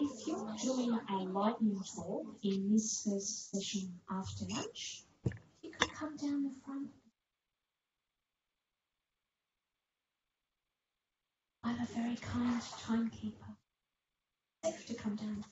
If you're doing a lightning talk in this first session after lunch, you could come down the front. I'm a very kind timekeeper. Safe to come down the front.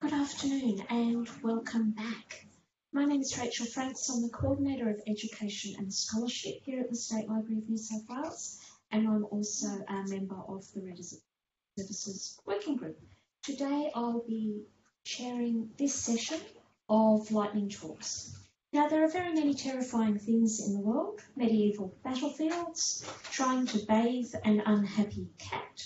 Good afternoon and welcome back. My name is Rachel Franks. I'm the Coordinator of Education and Scholarship here at the State Library of New South Wales, and I'm also a member of the Readers Services Working Group. Today I'll be chairing this session of Lightning Talks. Now, there are very many terrifying things in the world: medieval battlefields, trying to bathe an unhappy cat,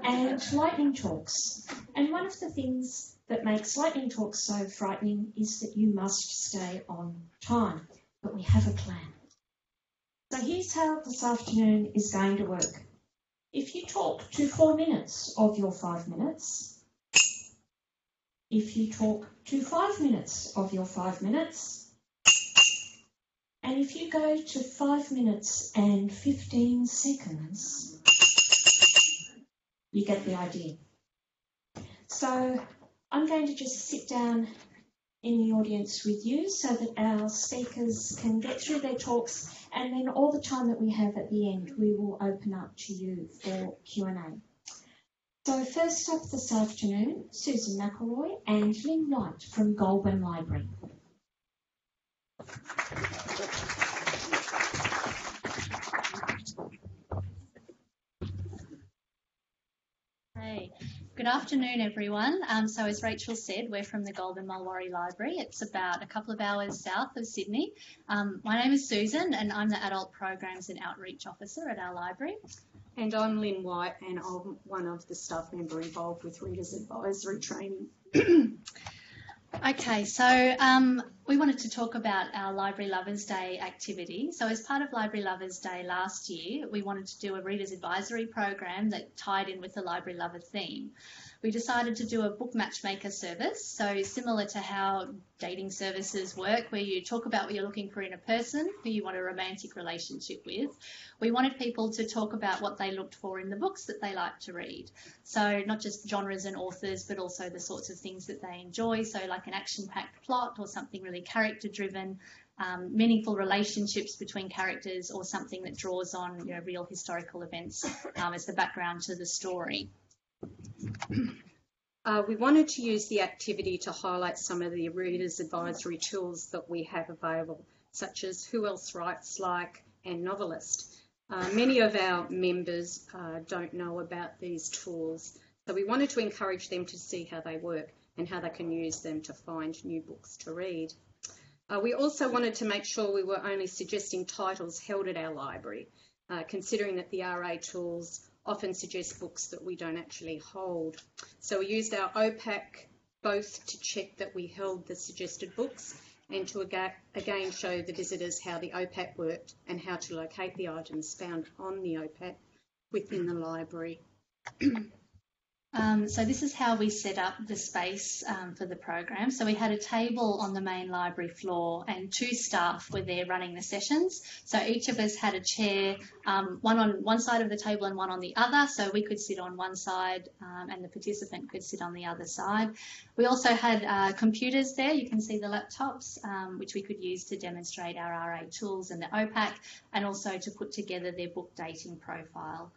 and lightning talks. And one of the things that makes lightning talks so frightening is that you must stay on time, but we have a plan. So here's how this afternoon is going to work. If you talk to 4 minutes of your 5 minutes, if you talk to 5 minutes of your 5 minutes, and if you go to 5 minutes and 15 seconds, you get the idea. So I'm going to just sit down in the audience with you so that our speakers can get through their talks, and then all the time that we have at the end we will open up to you for Q&A. So first up this afternoon, Susan McElroy and Lynn White from Goulburn Library. Hey, good afternoon everyone. So as Rachel said, we're from the Goulburn Mulwaree Library. It's about a couple of hours south of Sydney. My name is Susan and I'm the Adult Programs and Outreach Officer at our library. And I'm Lynn White and I'm one of the staff member involved with Readers Advisory Training. Okay, so we wanted to talk about our Library Lovers Day activity. So as part of Library Lovers Day last year, we wanted to do a Readers Advisory program that tied in with the Library Lover theme. We decided to do a book matchmaker service, so similar to how dating services work, where you talk about what you're looking for in a person who you want a romantic relationship with. We wanted people to talk about what they looked for in the books that they like to read. So not just genres and authors, but also the sorts of things that they enjoy. So like an action-packed plot or something really character-driven, meaningful relationships between characters, or something that draws on real historical events as the background to the story. We wanted to use the activity to highlight some of the Readers Advisory tools that we have available, such as Who Else Writes Like and Novelist. Many of our members don't know about these tools, so we wanted to encourage them to see how they work and how they can use them to find new books to read. We also wanted to make sure we were only suggesting titles held at our library, considering that the RA tools often suggest books that we don't actually hold. So we used our OPAC both to check that we held the suggested books and to again show the visitors how the OPAC worked and how to locate the items found on the OPAC within the library. So this is how we set up the space for the program. So we had a table on the main library floor and 2 staff were there running the sessions. So each of us had a chair, one on one side of the table and one on the other. So we could sit on one side and the participant could sit on the other side. We also had computers there. You can see the laptops, which we could use to demonstrate our RA tools and the OPAC, and also to put together their book dating profile.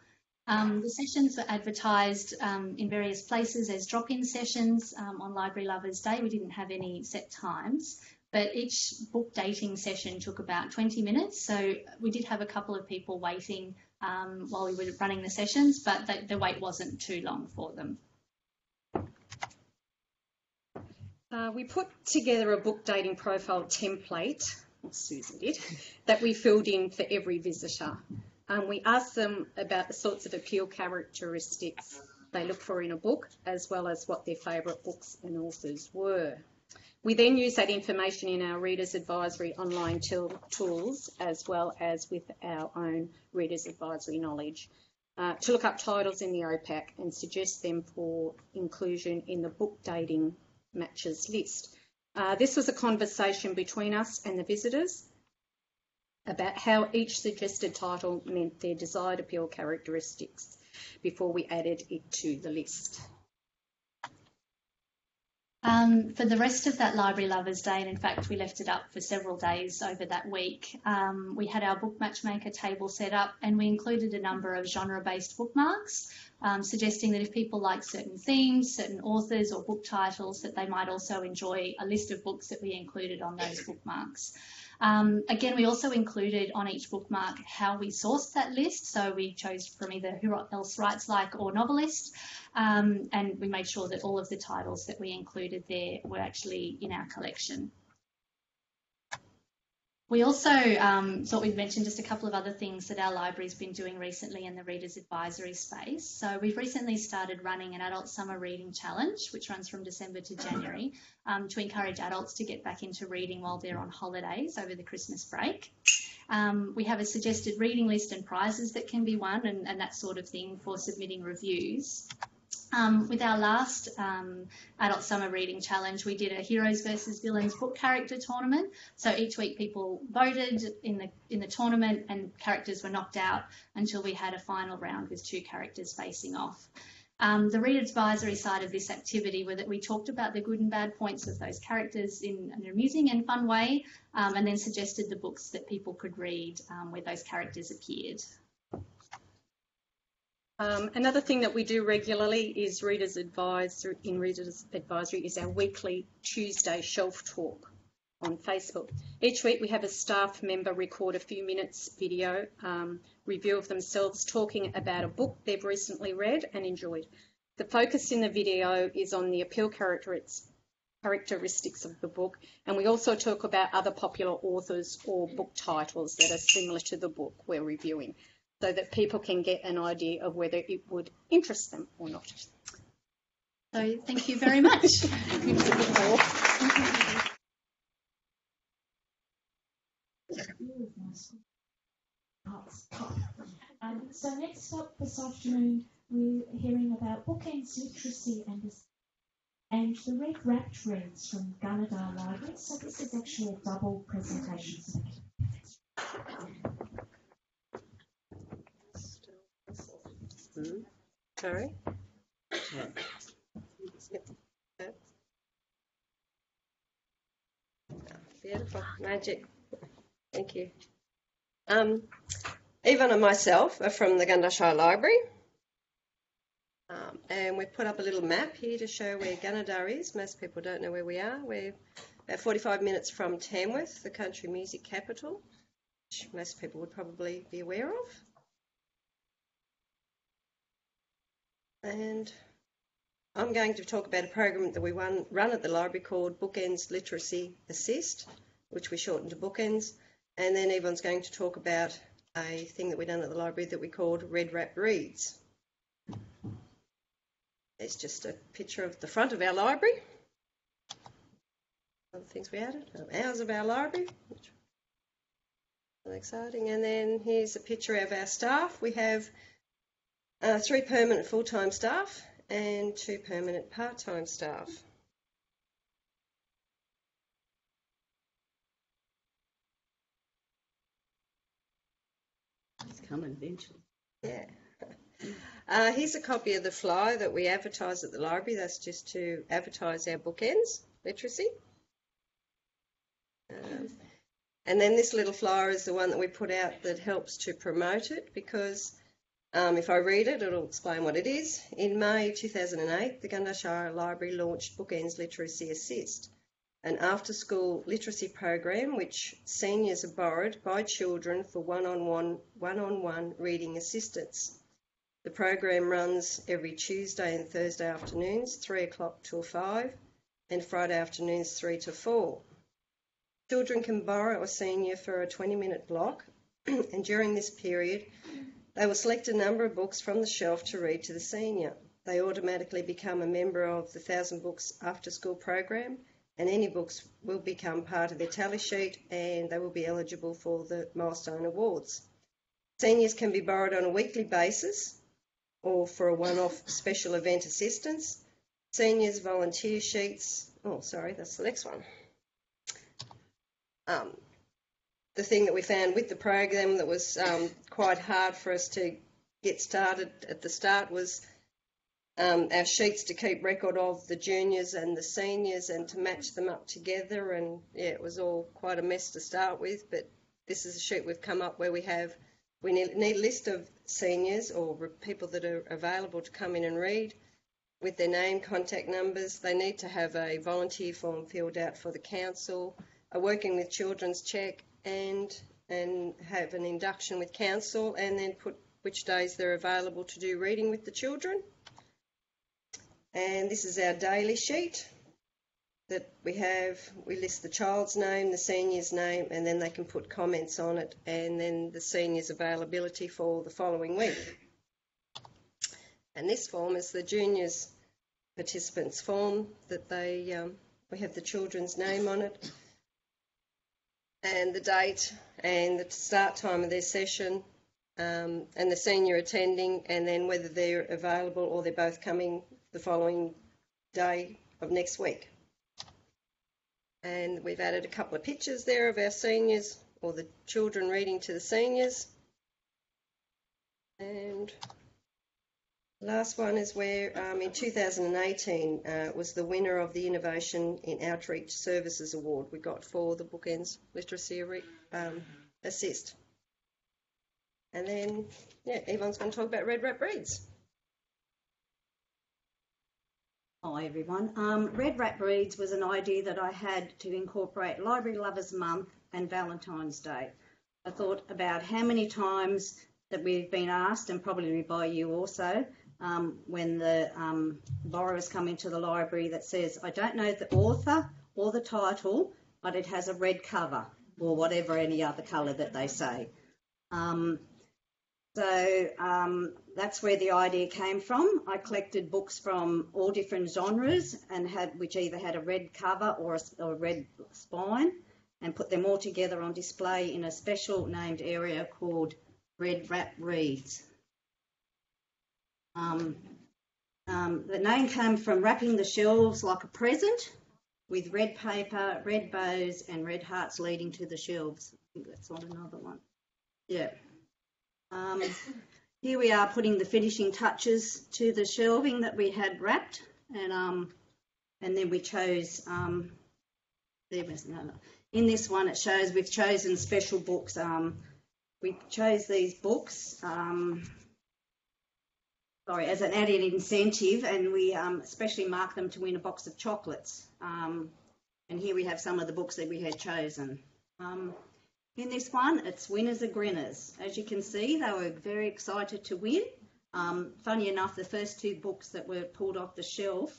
The sessions were advertised in various places as drop-in sessions on Library Lovers Day. We didn't have any set times, but each book dating session took about 20 minutes. So we did have a couple of people waiting while we were running the sessions, but the wait wasn't too long for them. We put together a book dating profile template, Susan did, that we filled in for every visitor. We asked them about the sorts of appeal characteristics they look for in a book, as well as what their favourite books and authors were. We then used that information in our Reader's Advisory online tools, as well as with our own Reader's Advisory knowledge, to look up titles in the OPAC and suggest them for inclusion in the book dating matches list. This was a conversation between us and the visitors about how each suggested title meant their desired appeal characteristics before we added it to the list. For the rest of that Library Lovers Day, and in fact we left it up for several days over that week, we had our book matchmaker table set up and we included a number of genre-based bookmarks, suggesting that if people like certain themes, certain authors or book titles, that they might also enjoy a list of books that we included on those bookmarks. Again, we also included on each bookmark how we sourced that list. So we chose from either Who Else Writes Like or Novelist, and we made sure that all of the titles that we included there were actually in our collection. We also thought we'd mention just a couple of other things that our library's been doing recently in the Reader's Advisory space. So we've recently started running an Adult Summer Reading Challenge, which runs from December to January, to encourage adults to get back into reading while they're on holidays over the Christmas break. We have a suggested reading list and prizes that can be won and that sort of thing for submitting reviews. With our last Adult Summer Reading Challenge, we did a Heroes versus Villains book character tournament. So each week people voted in the tournament and characters were knocked out until we had a final round with 2 characters facing off. The Reader's Advisory side of this activity were that we talked about the good and bad points of those characters in an amusing and fun way, and then suggested the books that people could read where those characters appeared. Another thing that we do regularly is Reader's Advisory is our weekly Tuesday shelf talk on Facebook. Each week we have a staff member record a few minutes video review of themselves talking about a book they've recently read and enjoyed. The focus in the video is on the appeal characteristics of the book, and we also talk about other popular authors or book titles that are similar to the book we're reviewing, so that people can get an idea of whether it would interest them or not. So thank you very much. So next up this afternoon, we're hearing about Bookends literacy and the Red Wrapped Reads from Gunnedah Library. So this is actually a double presentation. Sorry. Beautiful, magic. Thank you. Yvonne and myself are from the Gunnedah Library, and we've put up a little map here to show where Gunnedah is. Most people don't know where we are. We're about 45 minutes from Tamworth, the country music capital, which most people would probably be aware of. And I'm going to talk about a program that we run at the library called Bookends Literacy Assist, which we shortened to Bookends. And then Yvonne's going to talk about a thing that we done at the library that we called Red Wrapped Reads. It's just a picture of the front of our library. Other things we added, hours of our library, which is exciting. And then here's a picture of our staff. We have 3 permanent full-time staff and 2 permanent part-time staff. It's coming eventually. Yeah. Here's a copy of the flyer that we advertise at the library. That's just to advertise our Bookends literacy. And then this little flyer is the one that we put out that helps to promote it, because if I read it, it'll explain what it is. In May 2008, the Gundarshire Library launched Bookends Literacy Assist, an after-school literacy program which seniors are borrowed by children for one-on-one reading assistance. The program runs every Tuesday and Thursday afternoons, 3 o'clock till 5, and Friday afternoons, 3 to 4. Children can borrow a senior for a 20-minute block, and during this period, they will select a number of books from the shelf to read to the senior. They automatically become a member of the 1,000 Books After School program, and any books will become part of their tally sheet, and they will be eligible for the Milestone Awards. Seniors can be borrowed on a weekly basis or for a one-off special event assistance. Seniors volunteer sheets. Oh, sorry, that's the next one. The thing that we found with the program that was quite hard for us to get started at the start was our sheets to keep record of the juniors and the seniors and to match them up together, and yeah, it was all quite a mess to start with, but this is a sheet we've come up where we need a list of seniors or people that are available to come in and read with their name, contact numbers. They need to have a volunteer form filled out for the council, a working with children's check, and have an induction with council, and then put which days they're available to do reading with the children. And this is our daily sheet that we have. We list the child's name, the senior's name, and then they can put comments on it, and then the senior's availability for the following week. And this form is the juniors participants form that we have the children's name on it, and the date and the start time of their session, and the senior attending, and then whether they're available or they're both coming the following day of next week. And we've added a couple of pictures there of our seniors or the children reading to the seniors. And the last one is where in 2018 was the winner of the Innovation in Outreach Services Award we got for the Bookends Literacy Assist. And then, yeah, Yvonne's going to talk about Red Wrap Reads. Hi everyone. Red Wrap Reads was an idea that I had to incorporate Library Lovers Month and Valentine's Day. I thought about how many times that we've been asked, and probably by you also, when the borrowers come into the library that says, I don't know the author or the title, but it has a red cover, or whatever, any other colour that they say. So that's where the idea came from. I collected books from all different genres and which either had a red cover or a red spine, and put them all together on display in a special named area called Red Wrap Reads. The name came from wrapping the shelves like a present with red paper, red bows and red hearts leading to the shelves. I think that's on another one. Yeah. Here we are putting the finishing touches to the shelving that we had wrapped, and then we chose, in this one it shows we've chosen special books. We chose these books as an added incentive, and we especially marked them to win a box of chocolates. And here we have some of the books that we had chosen. In this one, it's Winners Are Grinners. As you can see, they were very excited to win. Funny enough, the first two books that were pulled off the shelf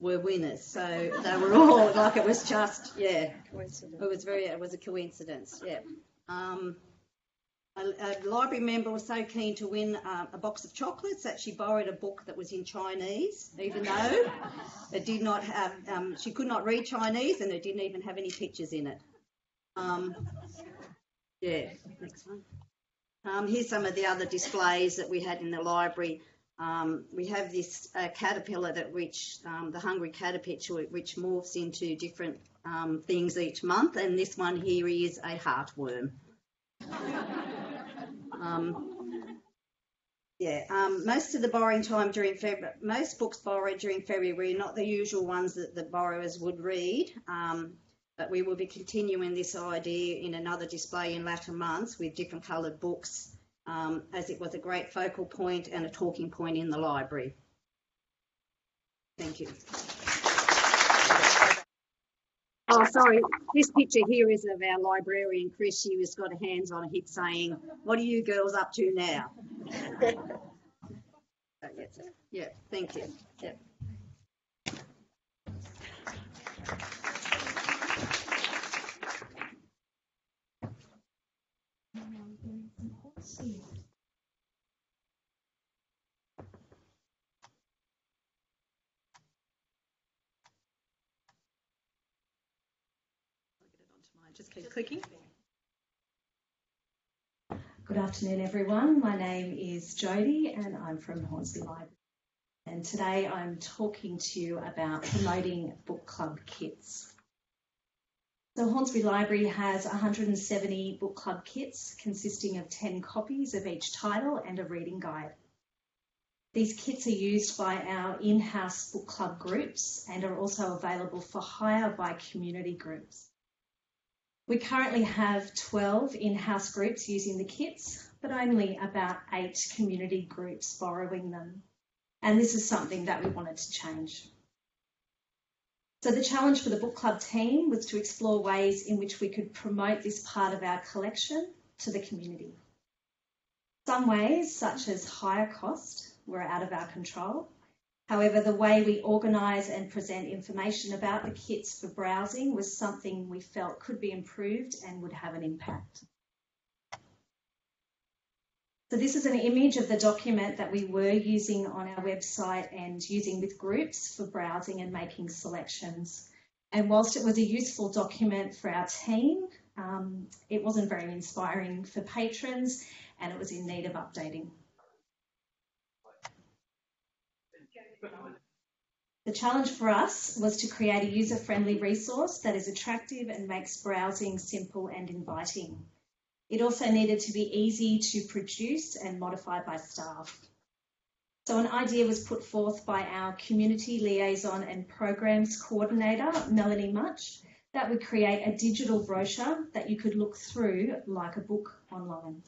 were winners. So they were all like, it was just, yeah, it was a coincidence, yeah. A library member was so keen to win a box of chocolates that she borrowed a book that was in Chinese, even though it did not have, she could not read Chinese, and it didn't even have any pictures in it. Yeah, next one. Here's some of the other displays that we had in the library. We have this caterpillar the hungry caterpillar, which morphs into different things each month, and this one here is a heartworm. Most of the borrowing time during February, most books borrowed during February are not the usual ones that the borrowers would read, but we will be continuing this idea in another display in latter months with different coloured books, as it was a great focal point and a talking point in the library. Thank you. Oh, sorry. This picture here is of our librarian, Chris. She has got her hands on her hips saying, "What are you girls up to now?" Yeah, thank you. Yeah. Just keep clicking. Good afternoon, everyone. My name is Jodie and I'm from Hornsby Library. And today I'm talking to you about promoting book club kits. So Hornsby Library has 170 book club kits consisting of 10 copies of each title and a reading guide. These kits are used by our in-house book club groups and are also available for hire by community groups. We currently have 12 in-house groups using the kits, but only about 8 community groups borrowing them. And this is something that we wanted to change. So the challenge for the book club team was to explore ways in which we could promote this part of our collection to the community. Some ways, such as higher cost, were out of our control. However, the way we organise and present information about the kits for browsing was something we felt could be improved and would have an impact. So this is an image of the document that we were using on our website and using with groups for browsing and making selections. And whilst it was a useful document for our team, it wasn't very inspiring for patrons and it was in need of updating. The challenge for us was to create a user-friendly resource that is attractive and makes browsing simple and inviting. It also needed to be easy to produce and modify by staff. So an idea was put forth by our Community Liaison and Programs Coordinator, Melanie Much, that would create a digital brochure that you could look through like a book online.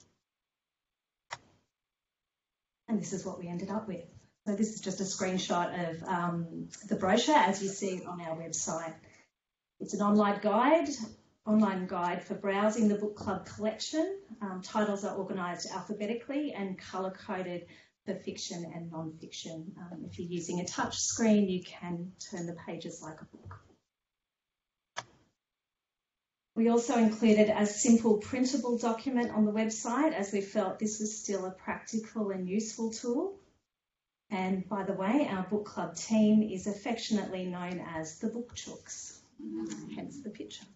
And this is what we ended up with. So this is just a screenshot of the brochure as you see it on our website. It's an online guide for browsing the book club collection. Titles are organised alphabetically and colour-coded for fiction and non-fiction. If you're using a touch screen, you can turn the pages like a book. We also included a simple printable document on the website as we felt this was still a practical and useful tool. And by the way, our book club team is affectionately known as the Book Chooks, hence the picture.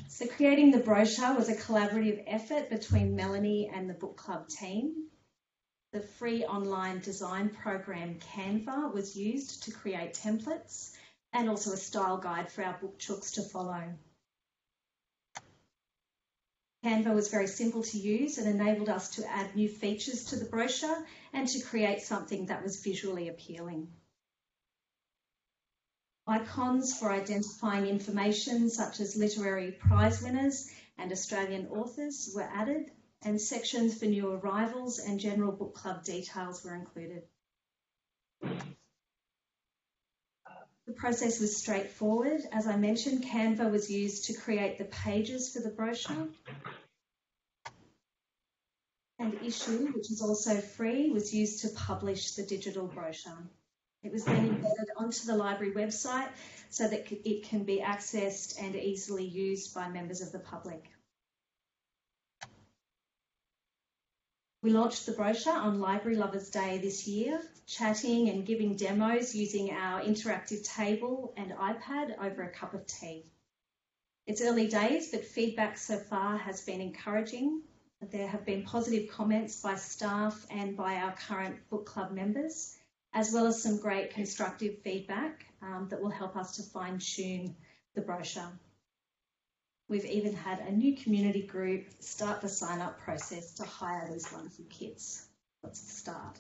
So creating the brochure was a collaborative effort between Melanie and the book club team. The free online design program Canva was used to create templates and also a style guide for our book chooks to follow. Canva was very simple to use and enabled us to add new features to the brochure and to create something that was visually appealing. Icons for identifying information such as literary prize winners and Australian authors were added, and sections for new arrivals and general book club details were included. The process was straightforward. As I mentioned, Canva was used to create the pages for the brochure. And Issue, which is also free, was used to publish the digital brochure. It was then embedded onto the library website so that it can be accessed and easily used by members of the public. We launched the brochure on Library Lovers Day this year, chatting and giving demos using our interactive table and iPad over a cup of tea. It's early days, but feedback so far has been encouraging. There have been positive comments by staff and by our current book club members, as well as some great constructive feedback that will help us to fine-tune the brochure. We've even had a new community group start the sign-up process to hire these wonderful kits. That's the start.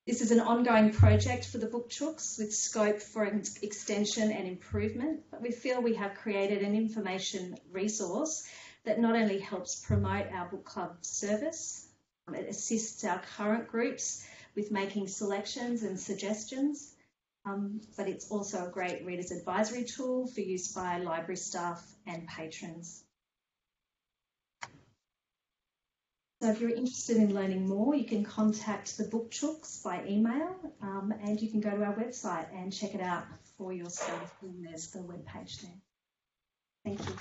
This is an ongoing project for the Book Chooks with scope for extension and improvement, but we feel we have created an information resource that not only helps promote our book club service, it assists our current groups with making selections and suggestions, but it's also a great reader's advisory tool for use by library staff and patrons. So if you're interested in learning more, you can contact the Book Chooks by email, and you can go to our website and check it out for yourself. And there's the webpage there. Thank you.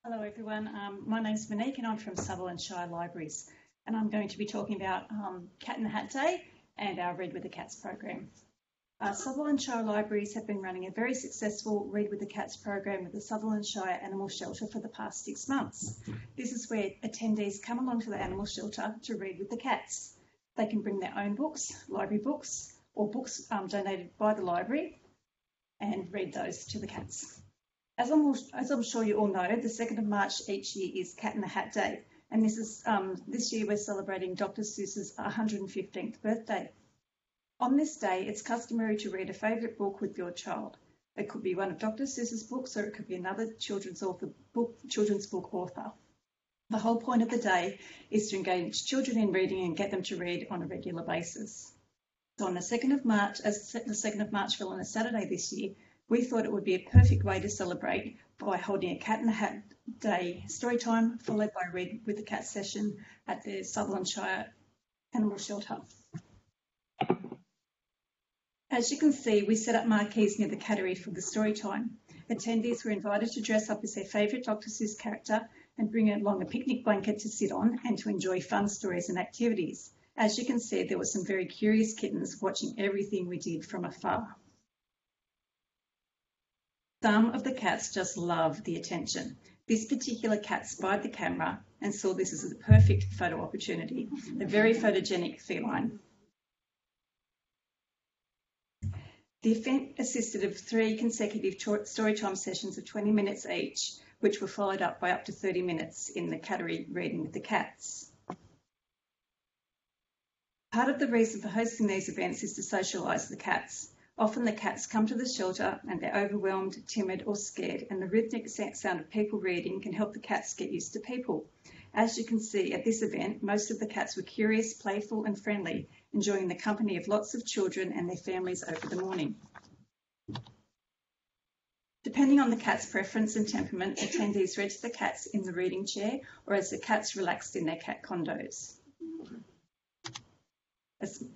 Hello everyone, my name's Monique and I'm from Sutherland Shire Libraries, and I'm going to be talking about Cat in the Hat Day and our Read with the Cats program. Sutherland Shire Libraries have been running a very successful Read with the Cats program with the Sutherland Shire Animal Shelter for the past 6 months. This is where attendees come along to the animal shelter to read with the cats. They can bring their own books, library books, or books donated by the library, and read those to the cats. As I'm sure you all know, the 2nd of March each year is Cat in the Hat Day, and this year we're celebrating Dr. Seuss's 115th birthday. On this day, it's customary to read a favourite book with your child. It could be one of Dr. Seuss's books, or it could be another children's book author. The whole point of the day is to engage children in reading and get them to read on a regular basis. So on the 2nd of March, as the 2nd of March fell on a Saturday this year, we thought it would be a perfect way to celebrate by holding a Cat in the Hat Day story time, followed by a Read with the Cat session at the Sutherland Shire Animal Shelter. As you can see, we set up marquees near the cattery for the story time. Attendees were invited to dress up as their favourite Dr. Seuss character and bring along a picnic blanket to sit on and to enjoy fun stories and activities. As you can see, there were some very curious kittens watching everything we did from afar. Some of the cats just loved the attention. This particular cat spied the camera and saw this as a perfect photo opportunity, a very photogenic feline. The event consisted of 3 consecutive storytime sessions of 20 minutes each, which were followed up by up to 30 minutes in the cattery reading with the cats. Part of the reason for hosting these events is to socialise the cats. Often the cats come to the shelter and they're overwhelmed, timid or scared, and the rhythmic sound of people reading can help the cats get used to people. As you can see at this event, most of the cats were curious, playful and friendly, enjoying the company of lots of children and their families over the morning. Depending on the cat's preference and temperament, attendees read to the cats in the reading chair or as the cats relaxed in their cat condos.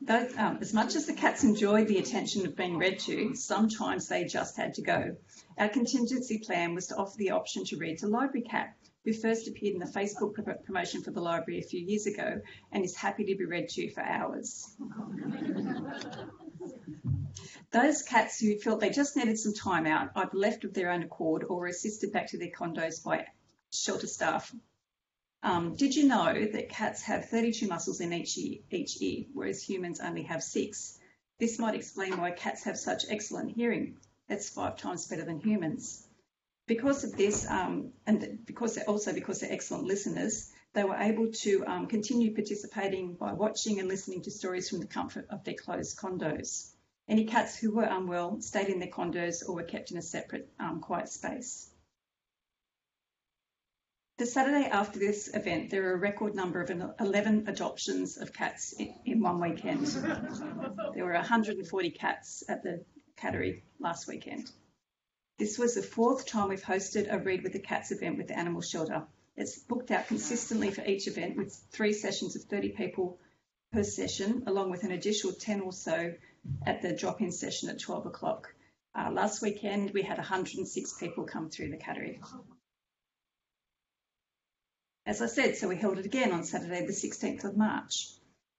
As much as the cats enjoyed the attention of being read to, sometimes they just had to go. Our contingency plan was to offer the option to read to Library Cat, who first appeared in the Facebook promotion for the library a few years ago and is happy to be read to for hours. Those cats who felt they just needed some time out either left of their own accord or were assisted back to their condos by shelter staff. Did you know that cats have 32 muscles in each ear, whereas humans only have 6? This might explain why cats have such excellent hearing. It's 5 times better than humans. Because of this, and because they're excellent listeners, they were able to continue participating by watching and listening to stories from the comfort of their closed condos. Any cats who were unwell stayed in their condos or were kept in a separate quiet space. The Saturday after this event, there were a record number of 11 adoptions of cats in one weekend. There were 140 cats at the cattery last weekend. This was the 4th time we've hosted a Read with the Cats event with the animal shelter. It's booked out consistently for each event with 3 sessions of 30 people per session, along with an additional 10 or so at the drop-in session at 12 o'clock. Last weekend, we had 106 people come through the cattery. as I said, so we held it again on Saturday the 16th of March.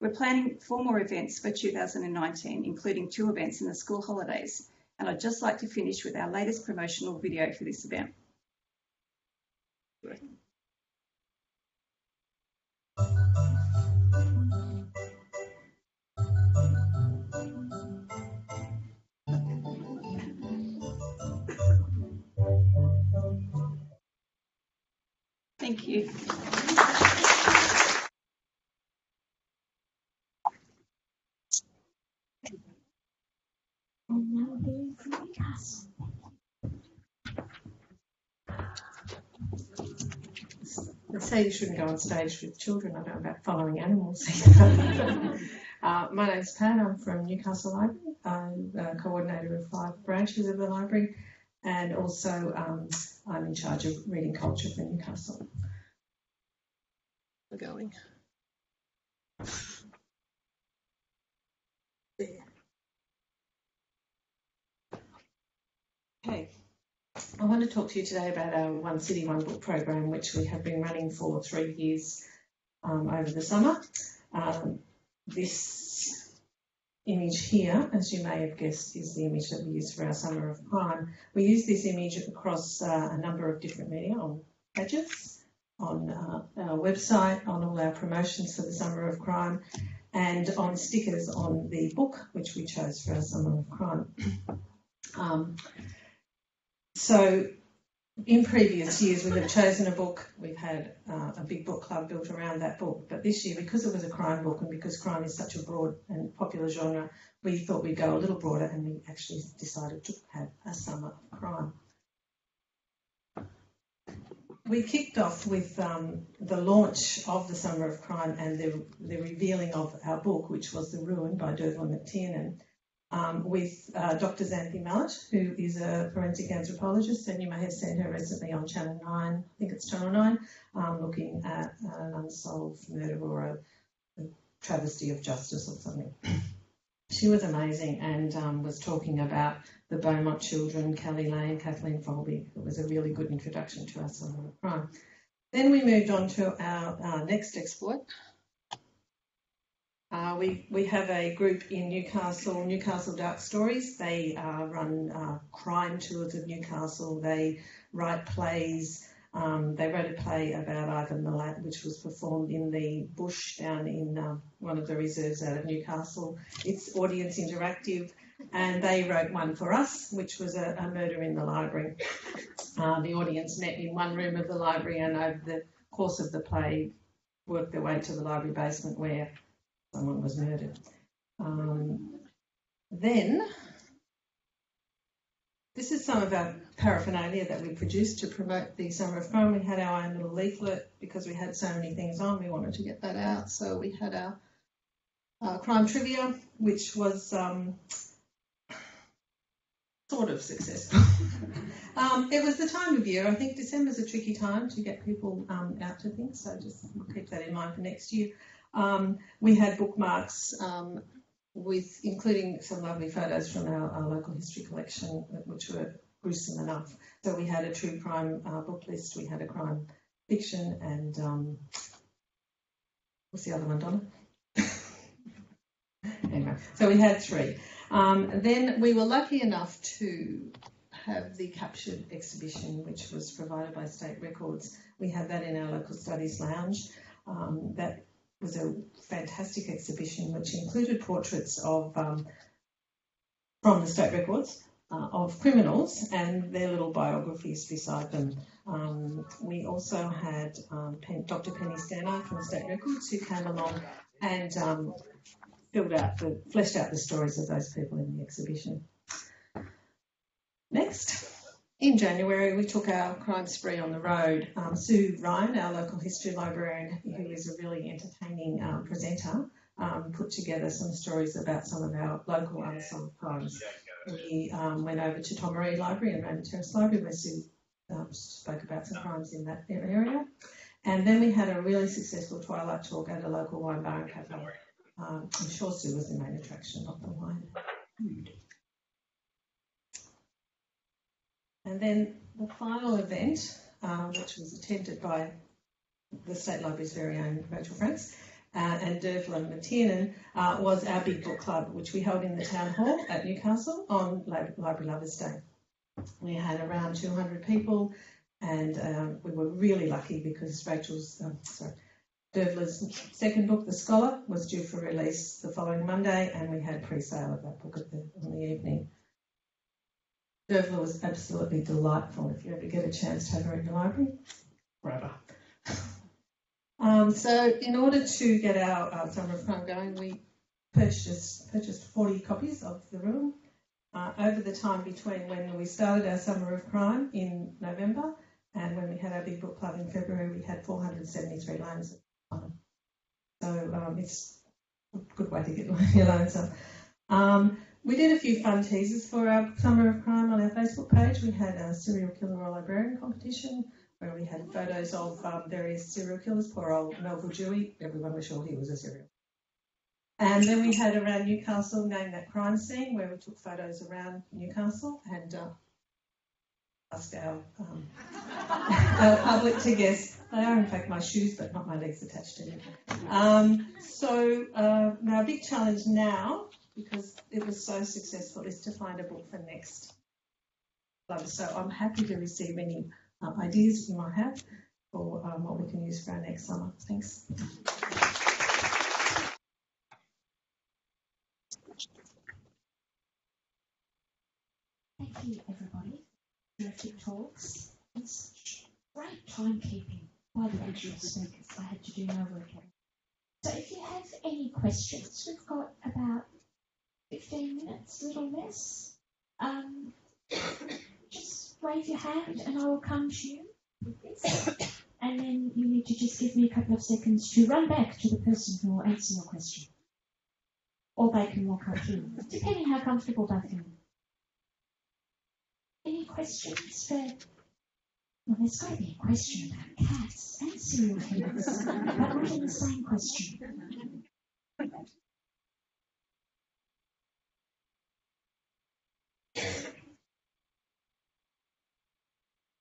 We're planning 4 more events for 2019, including 2 events in the school holidays, and I'd just like to finish with our latest promotional video for this event. Thank you. And now hearing from Newcastle. They say you shouldn't go on stage with children. I don't know about following animals. My name's Pat. I'm from Newcastle Library. I'm the coordinator of 5 branches of the library, and also I'm in charge of reading culture for Newcastle. We're going. There. Okay. I want to talk to you today about our One City, One Book program, which we have been running for 3 years over the summer. This image here, as you may have guessed, is the image that we use for our Summer of Crime. We use this image across a number of different media, on badges, on our website, on all our promotions for the Summer of Crime, and on stickers on the book, which we chose for our Summer of Crime. So in previous years, we have chosen a book. We've had a big book club built around that book. But this year, because it was a crime book and because crime is such a broad and popular genre, we thought we'd go a little broader, and we actually decided to have a Summer of Crime. We kicked off with the launch of the Summer of Crime and the revealing of our book, which was The Ruin by Derville McTiernan, with Dr. Xanthi Mallet, who is a forensic anthropologist, and you may have seen her recently on Channel 9, I think it's Channel 9, looking at an unsolved murder or a travesty of justice or something. She was amazing and was talking about the Beaumont children, Kelly Lane, Kathleen Folby. It was a really good introduction to our Summer of Crime. Then we moved on to our next exploit. We have a group in Newcastle Dark Stories. They run crime tours of Newcastle. They write plays. They wrote a play about Ivan Milat, which was performed in the bush down in one of the reserves out of Newcastle. It's audience interactive, and they wrote one for us, which was a murder in the library. The audience met in one room of the library, and over the course of the play worked their way to the library basement where someone was murdered. Then, this is some of our paraphernalia that we produced to promote the Summer of Crime. We had our own little leaflet because we had so many things on. We wanted to get that out. So we had our crime trivia, which was sort of successful. It was the time of year. I think December's a tricky time to get people out to things, so just keep that in mind for next year. We had bookmarks with including some lovely photos from our local history collection, which were gruesome enough. So we had a true crime book list, we had a crime fiction, and what's the other one, Donna? Anyway, so we had 3. Then we were lucky enough to have the captured exhibition, which was provided by State Records. We have that in our local studies lounge. That was a fantastic exhibition which included portraits of from the State Records of criminals and their little biographies beside them. We also had Dr. Penny Stannard from State Records, who came along and fleshed out the stories of those people in the exhibition. Next. In January, we took our crime spree on the road. Sue Ryan, our local history librarian, who is a really entertaining presenter, put together some stories about some of our local unsolved crimes. We went over to Tomaree Library and Raymond Terrace Library, where Sue spoke about some crimes in that area. And then we had a really successful twilight talk at a local wine bar and cafe. I'm sure Sue was the main attraction, not the wine. And then the final event, which was attended by the State Library's very own Rachel Franks, and Dervla McTiernan, was our big book club, which we held in the town hall at Newcastle on Library Lovers Day. We had around 200 people, and we were really lucky because Dervla's second book, The Scholar, was due for release the following Monday, and we had pre-sale of that book in the evening. Dervla was absolutely delightful. If you ever get a chance to have her in your library, grab her. So in order to get our Summer of Crime going, we purchased 40 copies of The Ruin. Over the time between when we started our Summer of Crime in November and when we had our big book club in February, we had 473 loans. So it's a good way to get your loans up. We did a few fun teasers for our Summer of Crime on our Facebook page. We had a serial killer or librarian competition where we had photos of various serial killers. Poor old Melville Dewey, everyone was sure he was a serial killer. And then we had around Newcastle, Name That Crime Scene, where we took photos around Newcastle and asked our public to guess. They are in fact my shoes, but not my legs attached to them. So our big challenge now, because it was so successful, is to find a book for next club. So I'm happy to receive any ideas you might have for what we can use for our next summer. Thanks. Thank you, everybody. Terrific talks. It's great timekeeping by the visual speakers. I had to do no work. So if you have any questions, we've got about 15 minutes, a little less. Just wave your hand and I will come to you with this. And then you need to just give me a couple of seconds to run back to the person who will answer your question. Or they can walk up to you, depending how comfortable they feel. Any questions for... Well, there's got to be a question about cats and serial killers, but not in the same question.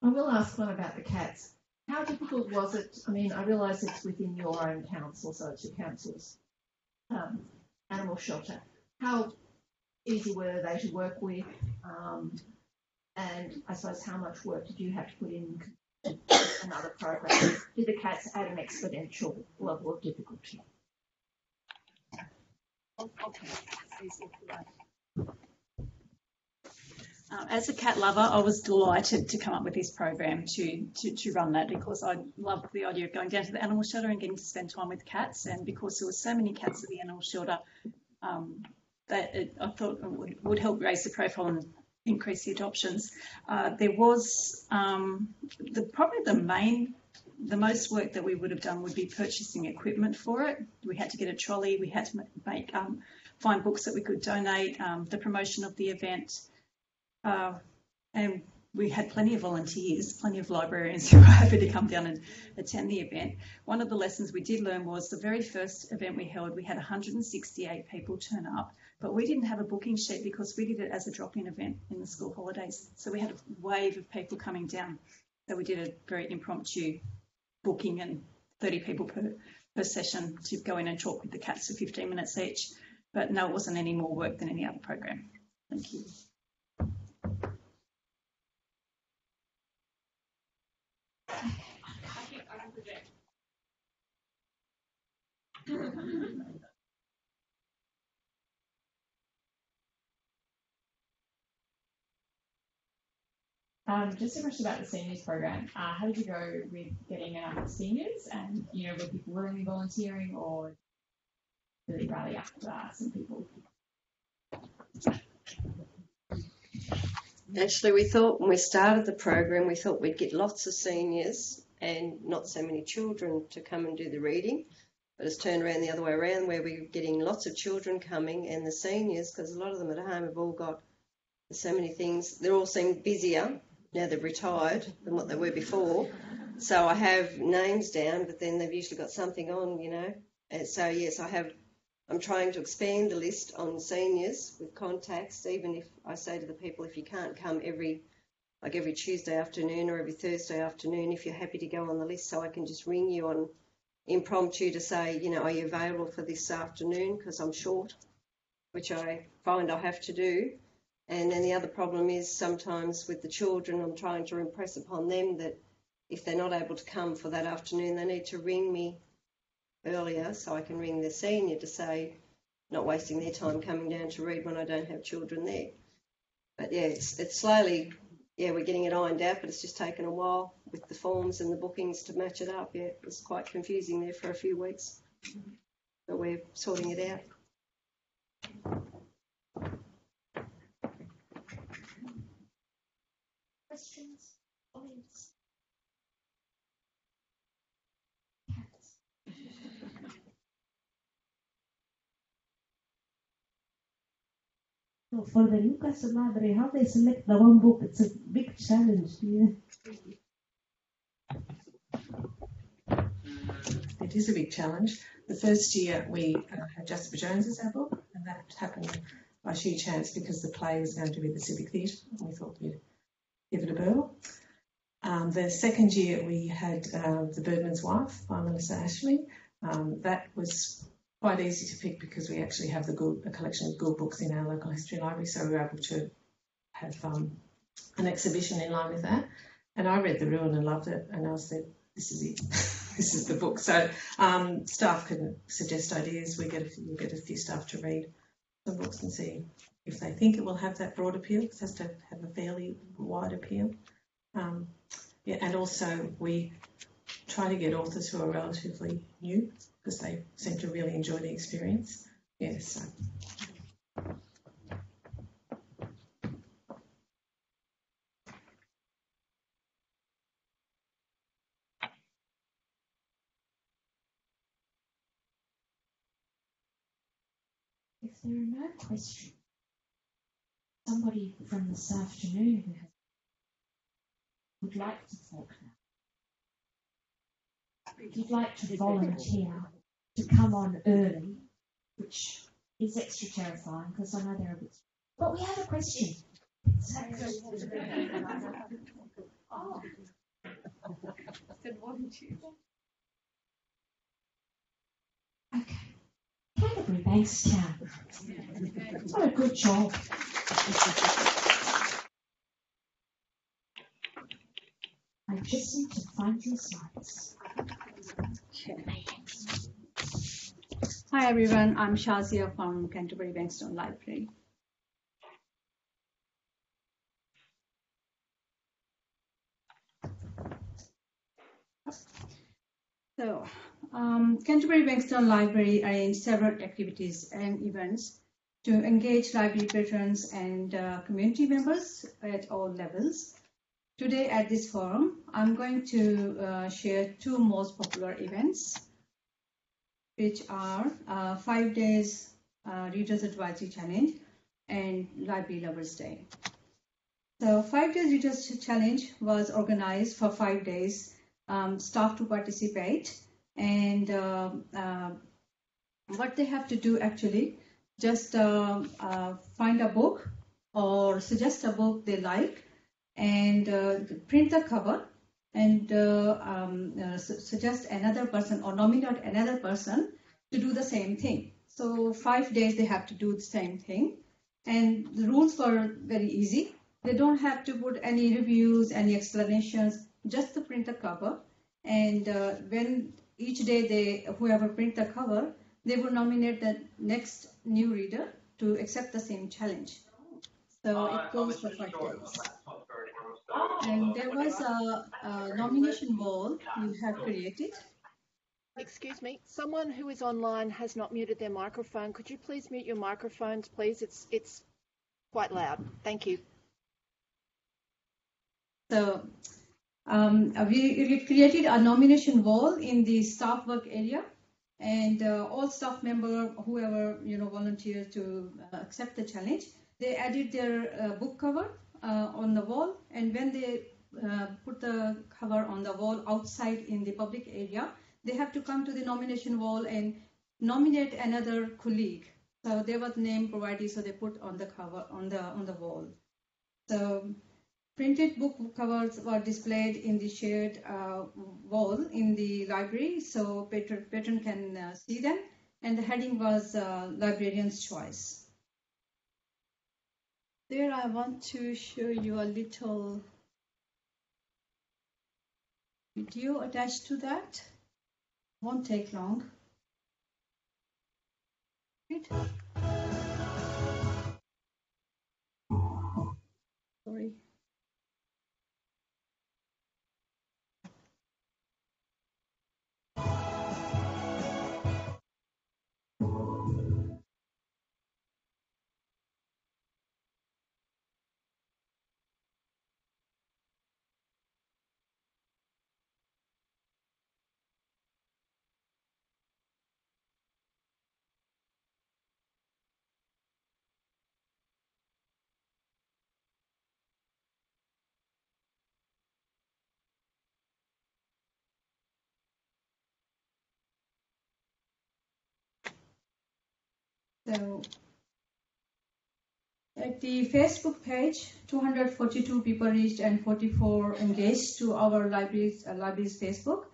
I will ask one about the cats. How difficult was it? I mean, I realise it's within your own council, so it's your council's animal shelter. How easy were they to work with? And I suppose how much work did you have to put in another program? Did the cats add an exponential level of difficulty? As a cat lover, I was delighted to come up with this program to run that because I loved the idea of going down to the animal shelter and getting to spend time with cats. And because there were so many cats at the animal shelter, I thought it would help raise the profile and increase the adoptions. There was probably the most work that we would have done would be purchasing equipment for it. We had to get a trolley. We had to find books that we could donate. The promotion of the event. And we had plenty of volunteers, plenty of librarians who were happy to come down and attend the event. One of the lessons we did learn was the very first event we held, we had 168 people turn up, but we didn't have a booking sheet because we did it as a drop-in event in the school holidays. So we had a wave of people coming down. So we did a very impromptu booking and 30 people per session to go in and talk with the cats for 15 minutes each. But no, it wasn't any more work than any other program. Thank you. Just a question about the seniors program. How did you go with getting enough seniors, and were people willingly volunteering, or really rally up some people? Actually, we thought when we started the program, we thought we'd get lots of seniors and not so many children to come and do the reading. But it's turned around the other way around, where we're getting lots of children coming and the seniors, because a lot of them at home have all got so many things. They all seem busier now they've retired than what they were before. So I have names down, but then they've usually got something on, And so, yes, I'm trying to expand the list on seniors with contacts, even if I say to the people, if you can't come every like every Tuesday afternoon or every Thursday afternoon if you're happy to go on the list, so I can just ring you on impromptu to say, you know, are you available for this afternoon because I'm short, which I find I have to do. And then the other problem is sometimes with the children, I'm trying to impress upon them that if they're not able to come for that afternoon, they need to ring me earlier so I can ring the senior to say, not wasting their time coming down to read when I don't have children there. But yeah, it's slowly, yeah, we're getting it ironed out, but it's just taken a while with the forms and the bookings to match it up. Yeah, it was quite confusing there for a few weeks, but we're sorting it out. Questions? Comments? So for the Newcastle Library, how they select the one book, it's a big challenge. Yeah. It is a big challenge. The first year we had Jasper Jones as our book, and that happened by sheer chance because the play was going to be the Civic Theatre, and we thought we'd give it a whirl. The second year we had The Birdman's Wife by Melissa Ashley. That was quite easy to pick because we actually have a collection of good books in our local history library, so we were able to have an exhibition in line with that. And I read The Ruin and loved it, and I said, this is it. This is the book. So staff can suggest ideas. We get a few staff to read some books and see if they think it will have that broad appeal. It has to have a fairly wide appeal. Yeah, and also we try to get authors who are relatively new because they seem to really enjoy the experience. Yeah, so. If there are no questions, somebody from this afternoon who would like to talk now. If you'd like to volunteer to come on early, which is extra terrifying because I know they're a bit. But we have a question. Oh. Okay. Canterbury Bankstown. What a good job. I just need to find your slides. Hi everyone, I'm Shazia from Canterbury Bankstown Library. So, Canterbury Bankstown Library arranged several activities and events to engage library patrons and community members at all levels. Today at this forum, I'm going to share two most popular events, which are 5 days Readers Advisory Challenge and Library Lovers Day. So 5 days Readers Challenge was organized for 5 days, staff to participate, and what they have to do actually, just find a book or suggest a book they like and print the cover and suggest another person or nominate another person to do the same thing. So 5 days they have to do the same thing, and the rules were very easy. They don't have to put any reviews, any explanations, just to print the cover. And when each day whoever print the cover, they will nominate the next new reader to accept the same challenge. So it goes for 5 days. And there was a nomination wall you have created. Excuse me, someone who is online has not muted their microphone. Could you please mute your microphones, please? It's quite loud. Thank you. So we created a nomination wall in the staff work area, and all staff member, whoever volunteered to accept the challenge, they added their book cover on the wall, and when they put the cover on the wall outside in the public area, they have to come to the nomination wall and nominate another colleague. So there was name provided, so they put on the cover on the wall. So Printed book covers were displayed in the shared wall in the library, so patron can see them. And the heading was Librarian's Choice. There I want to show you a little video attached to that. Won't take long. Right. Sorry. So at the Facebook page, 242 people reached and 44 engaged to our library's Facebook.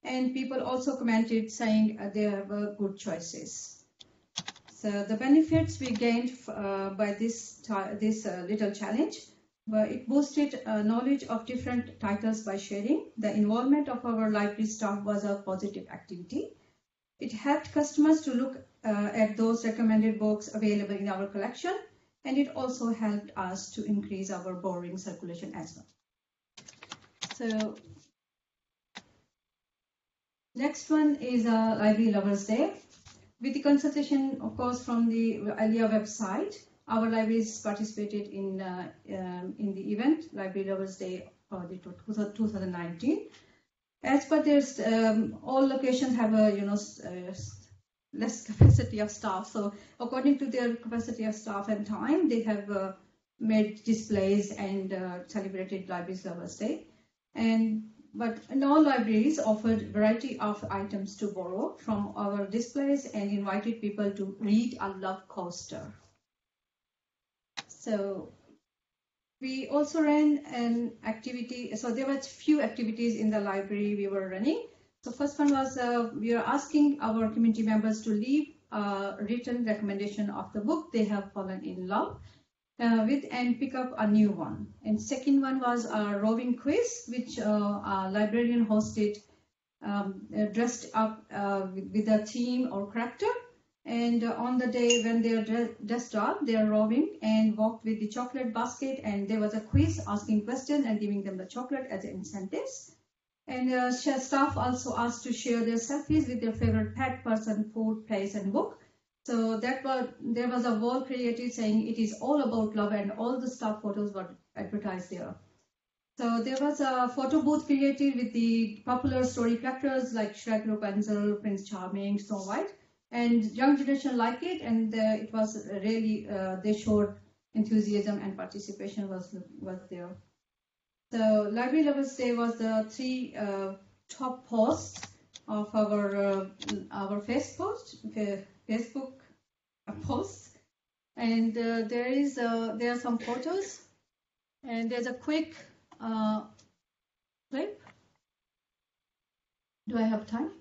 And people also commented saying they were good choices. So the benefits we gained by this little challenge were it boosted knowledge of different titles by sharing. The involvement of our library staff was a positive activity. It helped customers to look at those recommended books available in our collection, and it also helped us to increase our borrowing circulation as well. So next one is Library Lovers Day. With the consultation, of course, from the ALIA website, our libraries participated in the event, Library Lovers Day for the 2019. As per this, all locations have a less capacity of staff. So according to their capacity of staff and time, they have made displays and celebrated Library Lovers Day. But all libraries offered a variety of items to borrow from our displays and invited people to read a love coaster. So we also ran an activity. So there were few activities in the library we were running. So first one was we are asking our community members to leave a written recommendation of the book they have fallen in love with and pick up a new one. And second one was a roving quiz, which a librarian hosted, dressed up with a theme or character. And on the day when they are dressed up, they are roving and walked with the chocolate basket. And there was a quiz asking questions and giving them the chocolate as incentives. And staff also asked to share their selfies with their favorite pet, person, food, place, and book. So there was a wall created saying it is all about love, and all the staff photos were advertised there. So there was a photo booth created with the popular story characters like Shrek, Rapunzel, Prince Charming, Snow White, and young generation liked it, and it was really they showed enthusiasm and participation was there. So Library Lovers Day was the three top posts of our Facebook posts, and there are some photos, and there's a quick clip. Do I have time?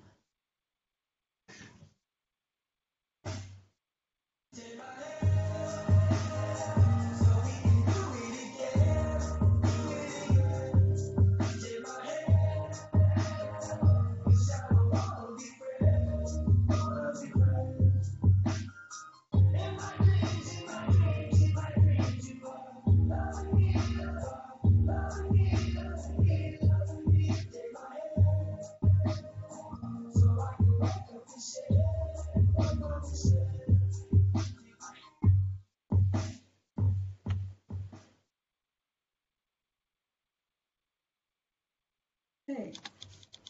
Okay.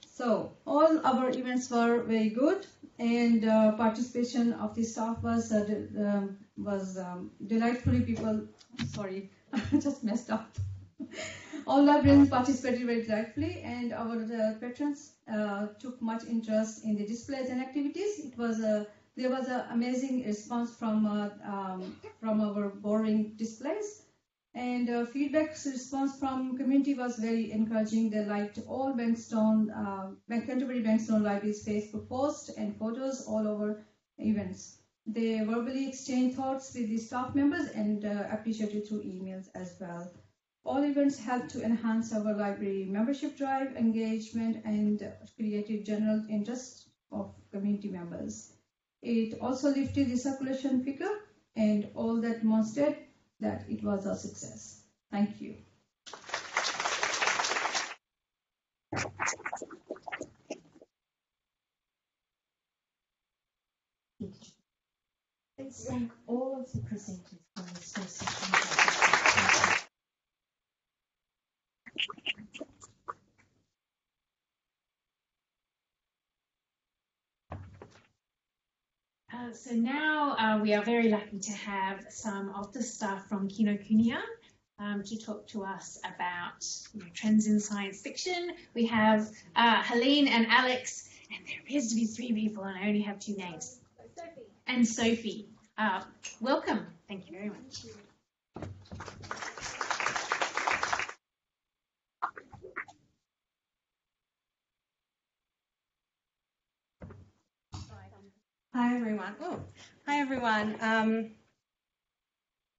So all our events were very good, and participation of the staff was delightfully. Sorry, I just messed up. All librarians participated very delightfully, and our patrons took much interest in the displays and activities. There was an amazing response from our borrowing displays. And feedback response from community was very encouraging. They liked all Canterbury Bankstone Library's Facebook posts and photos all over events. They verbally exchanged thoughts with the staff members and appreciated through emails as well. All events helped to enhance our library membership drive, engagement, and created general interest of community members. It also lifted the circulation figure, and all that demonstrated that it was a success. Thank you. Let's thank all of the presenters on this first session. So now we are very lucky to have some of the staff from Kinokuniya to talk to us about trends in science fiction. We have Helene and Alex, and there appears to be 3 people, and I only have 2 names. Sophie. And Sophie. Welcome. Thank you very much. Hi everyone. Hi everyone. Can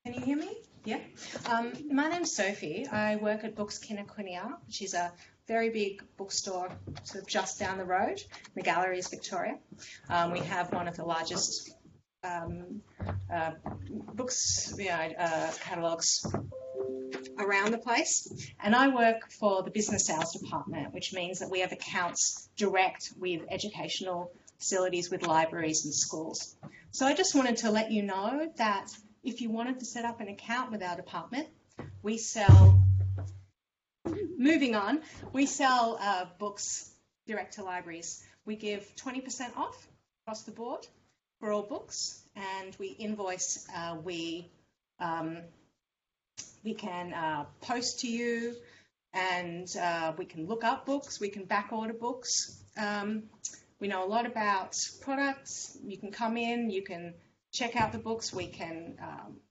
you hear me? Yeah. My name's Sophie. I work at Books Kinokuniya, which is a very big bookstore sort of just down the road in the Galleries, Victoria. We have one of the largest books catalogues around the place, and I work for the business sales department, which means that we have accounts direct with educational facilities, with libraries and schools. So I just wanted to let you know that if you wanted to set up an account with our department, we sell books direct to libraries. We give 20% off across the board for all books, and we invoice. We can post to you, and we can look up books. We can back order books. We know a lot about products. You can come in, you can check out the books, we can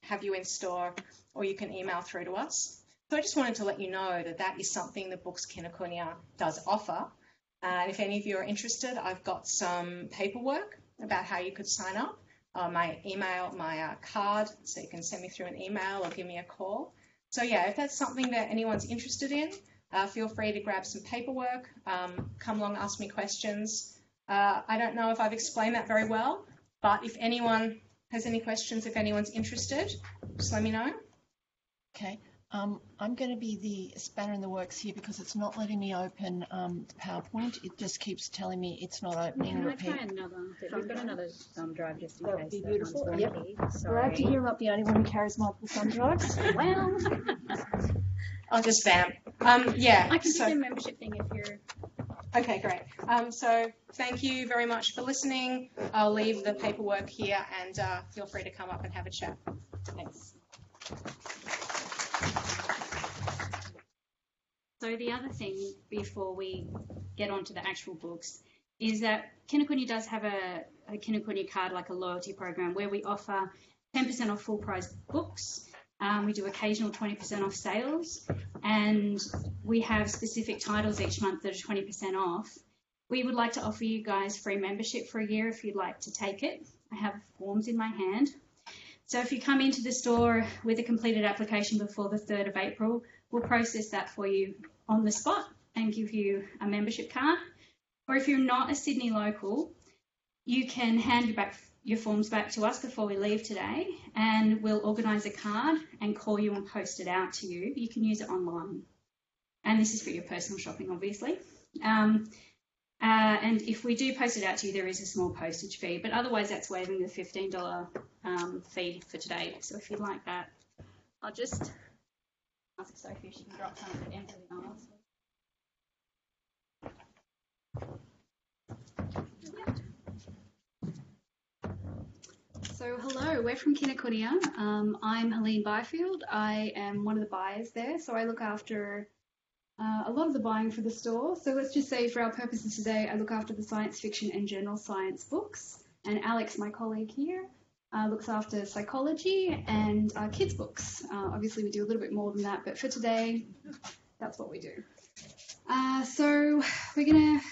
have you in store, or you can email through to us. So I just wanted to let you know that that is something that Books Kinokuniya does offer. And if any of you are interested, I've got some paperwork about how you could sign up. My email, my card, so you can send me through an email or give me a call. So yeah, if that's something that anyone's interested in, feel free to grab some paperwork, come along, ask me questions. I don't know if I've explained that very well, but if anyone has any questions, if anyone's interested, just let me know. Okay. I'm going to be the spanner in the works here because it's not letting me open the PowerPoint. It just keeps telling me it's not opening. Can I try another? We've got another thumb drive just in case. That would be beautiful. Yep. Sorry. Glad to hear I'm not the only one who carries multiple thumb drives. Well, I'll just vamp. Yeah. I can do the membership thing if you're. Okay, great. So thank you very much for listening. I'll leave the paperwork here, and feel free to come up and have a chat. Thanks. So the other thing before we get onto the actual books is that Kinokuniya does have a Kinokuniya card, like a loyalty program, where we offer 10% off full price books. We do occasional 20% off sales, and we have specific titles each month that are 20% off. We would like to offer you guys free membership for a year if you'd like to take it. I have forms in my hand. So if you come into the store with a completed application before the 3rd of April, we'll process that for you on the spot and give you a membership card. Or if you're not a Sydney local, you can hand your forms back to us before we leave today, and we'll organise a card and call you and post it out to you. You can use it online. And this is for your personal shopping, obviously. And if we do post it out to you, there is a small postage fee, but otherwise that's waiving the $15 fee for today. So if you'd like that, I'll just ask Sophie if she can drop some of it into the aisles. So hello, we're from Kinokuniya. I'm Helene Byfield. I am one of the buyers there, so I look after a lot of the buying for the store. So let's just say for our purposes today, I look after the science fiction and general science books. And Alex, my colleague here, looks after psychology and kids' books. Obviously, we do a little bit more than that, but for today, that's what we do. So we're going to,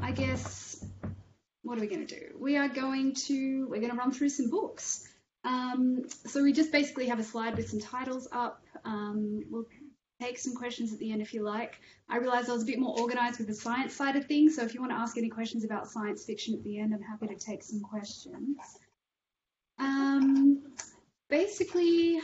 I guess, what are we going to do? We're going to run through some books. So we just basically have a slide with some titles up. We'll take some questions at the end if you like. I realised I was a bit more organised with the science side of things, so if you want to ask any questions about science fiction at the end, I'm happy to take some questions. Basically,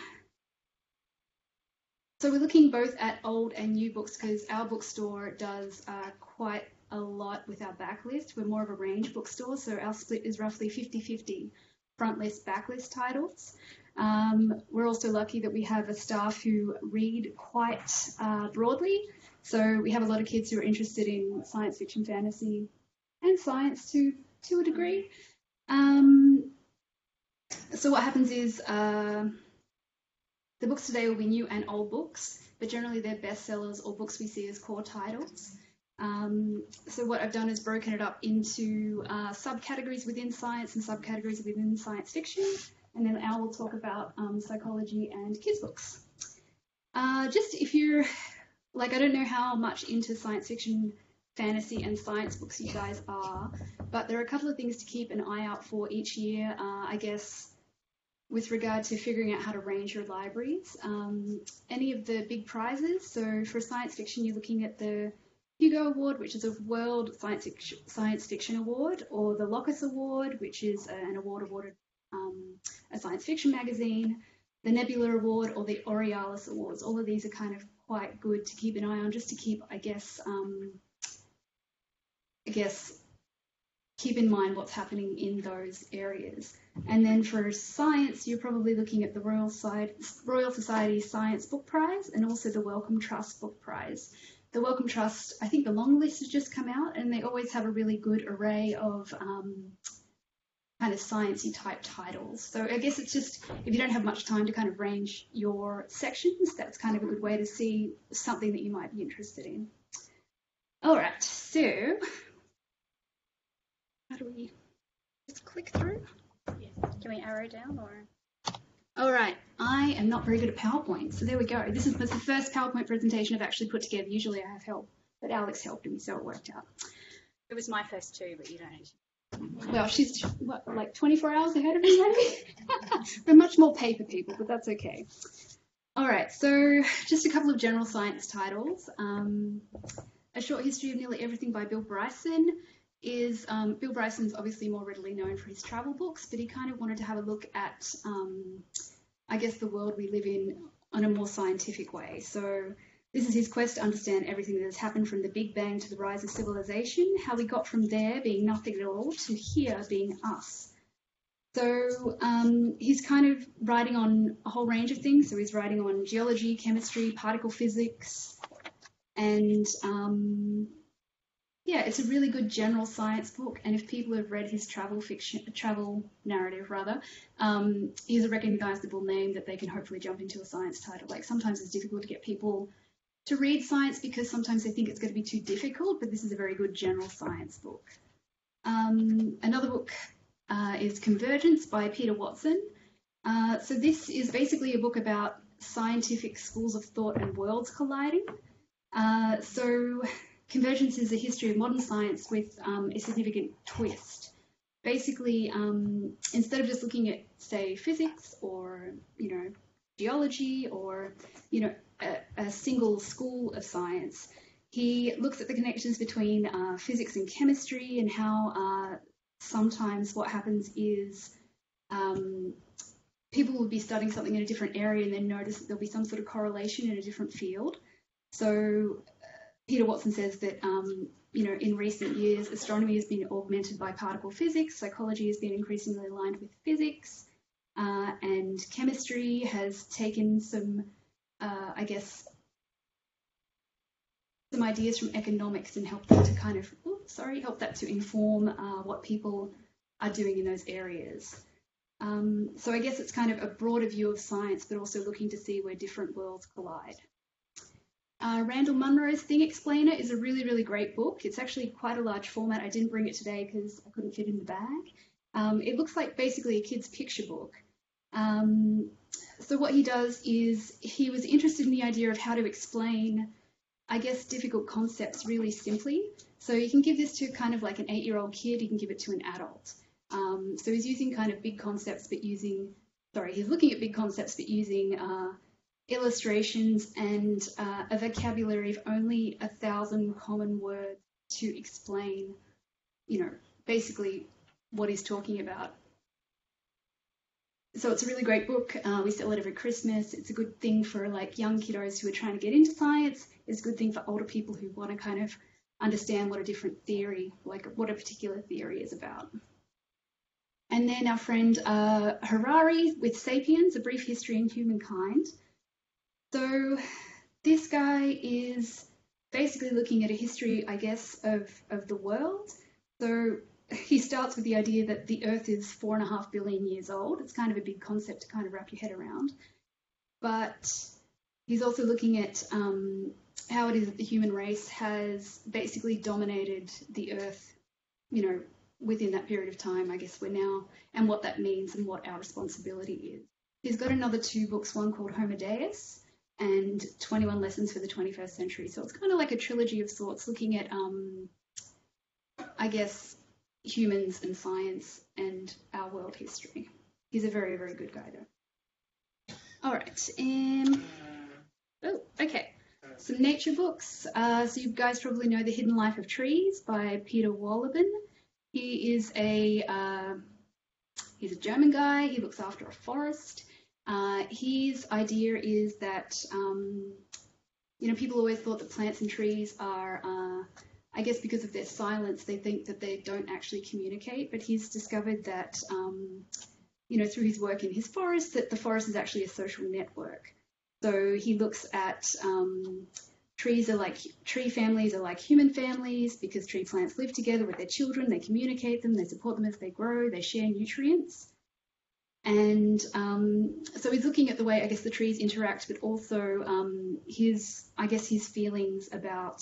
so we're looking both at old and new books because our bookstore does quite a lot with our backlist. We're more of a range bookstore, so our split is roughly 50-50 front list, backlist titles. We're also lucky that we have a staff who read quite broadly. So we have a lot of kids who are interested in science fiction, fantasy, and science to a degree. So what happens is the books today will be new and old books, but generally they're bestsellers or books we see as core titles. So what I've done is broken it up into subcategories within science and subcategories within science fiction. And then Al will talk about psychology and kids' books. Just if you're, like, I don't know how much into science fiction, fantasy and science books you guys are, but there are a couple of things to keep an eye out for each year, I guess, with regard to figuring out how to range your libraries. Any of the big prizes, so for science fiction, you're looking at the Hugo Award, which is a World Science Fiction Award, or the Locus Award, which is an award awarded a science fiction magazine, the Nebula Award, or the Aurealis Awards. All of these are kind of quite good to keep an eye on, just to keep, I guess, keep in mind what's happening in those areas. And then for science, you're probably looking at the Royal Society Science Book Prize and also the Wellcome Trust Book Prize. The Wellcome Trust, I think the long list has just come out, and they always have a really good array of kind of sciencey type titles. So I guess it's just, if you don't have much time to kind of range your sections, that's kind of a good way to see something that you might be interested in. All right, so how do we just click through? Can we arrow down or? All right, I am not very good at PowerPoint, so there we go. This is the first PowerPoint presentation I've actually put together. Usually I have help, but Alex helped me, so it worked out. It was my first too, but you don't. Well, she's what, like 24 hours ahead of me, maybe? We're much more paper people, but that's okay. All right, so just a couple of general science titles. A Short History of Nearly Everything by Bill Bryson is, Bill Bryson's obviously more readily known for his travel books, but he kind of wanted to have a look at, I guess, the world we live in on a more scientific way. So this is his quest to understand everything that has happened from the Big Bang to the rise of civilization, how we got from there being nothing at all to here being us. So he's kind of writing on a whole range of things. So he's writing on geology, chemistry, particle physics, and yeah, it's a really good general science book. And if people have read his travel narrative, he's a recognizable name that they can hopefully jump into a science title. Like sometimes it's difficult to get people to read science because sometimes they think it's going to be too difficult, but this is a very good general science book. Another book is Convergence by Peter Watson. So this is basically a book about scientific schools of thought and worlds colliding. So Convergence is a history of modern science with a significant twist. Basically, instead of just looking at, say, physics or, geology or, a single school of science, he looks at the connections between physics and chemistry and how sometimes what happens is people will be studying something in a different area and then notice that there'll be some sort of correlation in a different field. So Peter Watson says that, in recent years, astronomy has been augmented by particle physics, psychology has been increasingly aligned with physics, and chemistry has taken some, some ideas from economics and helped that to kind of, help that to inform what people are doing in those areas. So I guess it's kind of a broader view of science, but also looking to see where different worlds collide. Randall Munro's Thing Explainer is a really, really great book. It's actually quite a large format. I didn't bring it today because I couldn't fit in the bag. It looks like basically a kid's picture book. So what he does is he was interested in the idea of how to explain, I guess, difficult concepts really simply. So you can give this to kind of like an 8-year-old kid, you can give it to an adult. So he's using kind of big concepts, but he's looking at big concepts, but using illustrations and a vocabulary of only 1,000 common words to explain, basically what he's talking about. So it's a really great book. We sell it every Christmas. It's a good thing for like young kiddos who are trying to get into science. It's a good thing for older people who want to kind of understand what a different theory, like what a particular theory is about. And then our friend Harari with Sapiens, A Brief History in Humankind. So this guy is basically looking at a history, I guess, of the world. So he starts with the idea that the Earth is 4.5 billion years old. It's kind of a big concept to kind of wrap your head around. But he's also looking at how it is that the human race has basically dominated the Earth, within that period of time, I guess we're now, and what that means and what our responsibility is. He's got another 2 books, one called Homo Deus and 21 Lessons for the 21st Century. So it's kind of like a trilogy of sorts, looking at, I guess, humans and science and our world history. He's a very, very good guy, though. All right. Okay. Some nature books. So you guys probably know The Hidden Life of Trees by Peter Wohlleben. He is he's a German guy. He looks after a forest. His idea is that, people always thought that plants and trees are, I guess because of their silence, they think that they don't actually communicate, but he's discovered that, through his work in his forest, that the forest is actually a social network. So he looks at tree families are like human families because tree plants live together with their children, they communicate them, they support them as they grow, they share nutrients. And so he's looking at the way, I guess, the trees interact, but also his feelings about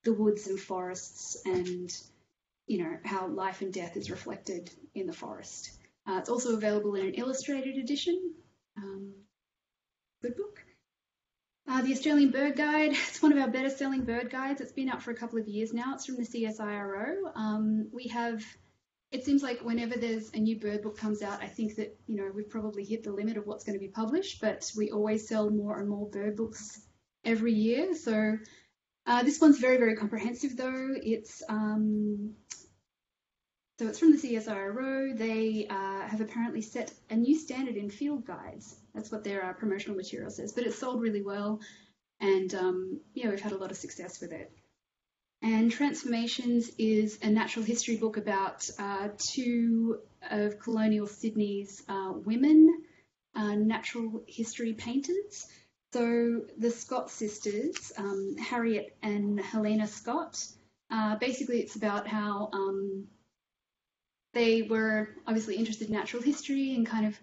the woods and forests and, how life and death is reflected in the forest. It's also available in an illustrated edition. Good book. The Australian Bird Guide, it's one of our better selling bird guides. It's been out for a couple of years now. It's from the CSIRO. It seems like whenever there's a new bird book comes out, I think that, we've probably hit the limit of what's going to be published, but we always sell more and more bird books every year. So this one's very, very comprehensive though. It's from the CSIRO. They have apparently set a new standard in field guides. That's what their promotional material says, but it's sold really well, and we've had a lot of success with it. And Transformations is a natural history book about 2 of colonial Sydney's women natural history painters. So the Scott sisters, Harriet and Helena Scott, basically it's about how they were obviously interested in natural history and kind of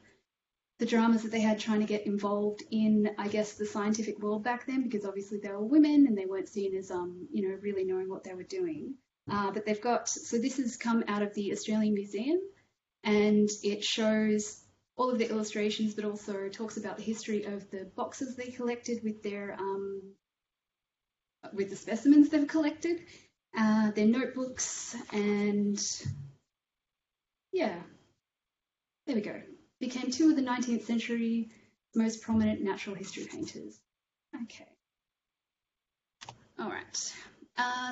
the dramas that they had trying to get involved in, I guess, the scientific world back then, because obviously they were women and they weren't seen as, really knowing what they were doing. But so this has come out of the Australian Museum, and it shows all of the illustrations, but also talks about the history of the boxes they collected with their, with the specimens they've collected, their notebooks, and yeah, there we go. Became 2 of the 19th century most prominent natural history painters. Okay. All right.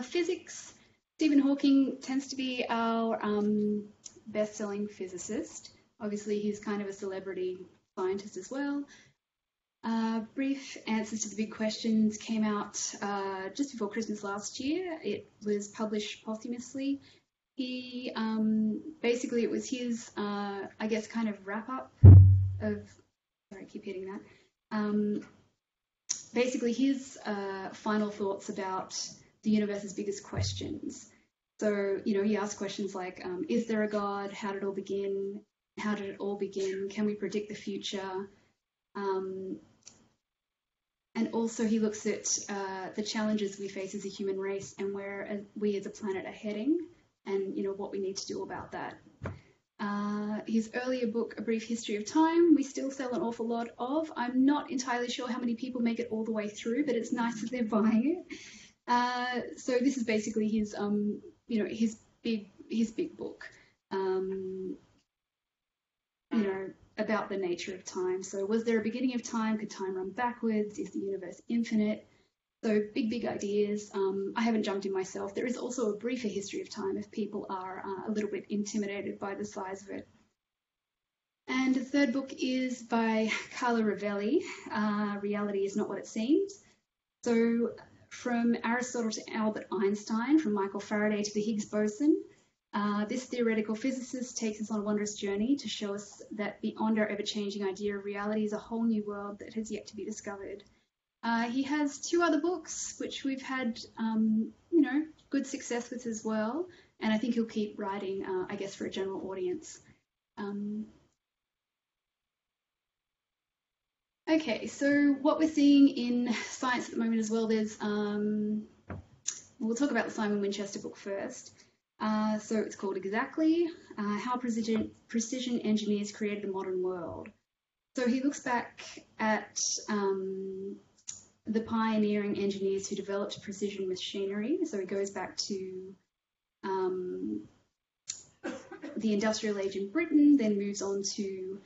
Physics. Stephen Hawking tends to be our best-selling physicist. Obviously, he's kind of a celebrity scientist as well. Brief Answers to the Big Questions came out just before Christmas last year. It was published posthumously. He basically, it was his, I guess, kind of wrap up of, sorry, I keep hitting that. Basically, his final thoughts about the universe's biggest questions. So, he asked questions like, is there a God? How did it all begin? How did it all begin? Can we predict the future? And also he looks at the challenges we face as a human race and where we as a planet are heading, and what we need to do about that. His earlier book, A Brief History of Time, we still sell an awful lot of. I'm not entirely sure how many people make it all the way through, but it's nice that they're buying it. So this is basically his, his big book, about the nature of time. So was there a beginning of time? Could time run backwards? Is the universe infinite? So big ideas. I haven't jumped in myself. There is also a briefer history of time if people are a little bit intimidated by the size of it. And the third book is by Carla Rovelli, Reality is Not What It Seems. So from Aristotle to Albert Einstein, from Michael Faraday to the Higgs boson, this theoretical physicist takes us on a wondrous journey to show us that beyond our ever-changing idea of reality is a whole new world that has yet to be discovered. He has 2 other books, which we've had, good success with as well. And I think he'll keep writing, I guess, for a general audience. Okay, so what we're seeing in science at the moment as well, there's, we'll talk about the Simon Winchester book first. So it's called Exactly, How Precision Engineers Created the Modern World. So he looks back at the pioneering engineers who developed precision machinery. So he goes back to the industrial age in Britain, then moves on to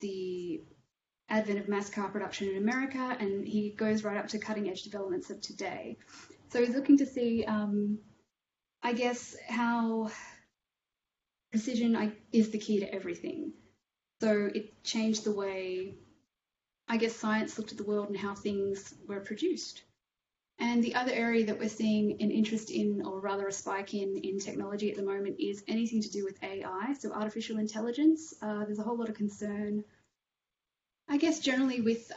the advent of mass car production in America, and he goes right up to cutting edge developments of today. So he's looking to see, I guess, how precision is the key to everything. So it changed the way, I guess, science looked at the world and how things were produced. And the other area that we're seeing an interest in, or rather a spike in technology at the moment, is anything to do with AI, so artificial intelligence. There's a whole lot of concern, I guess, generally with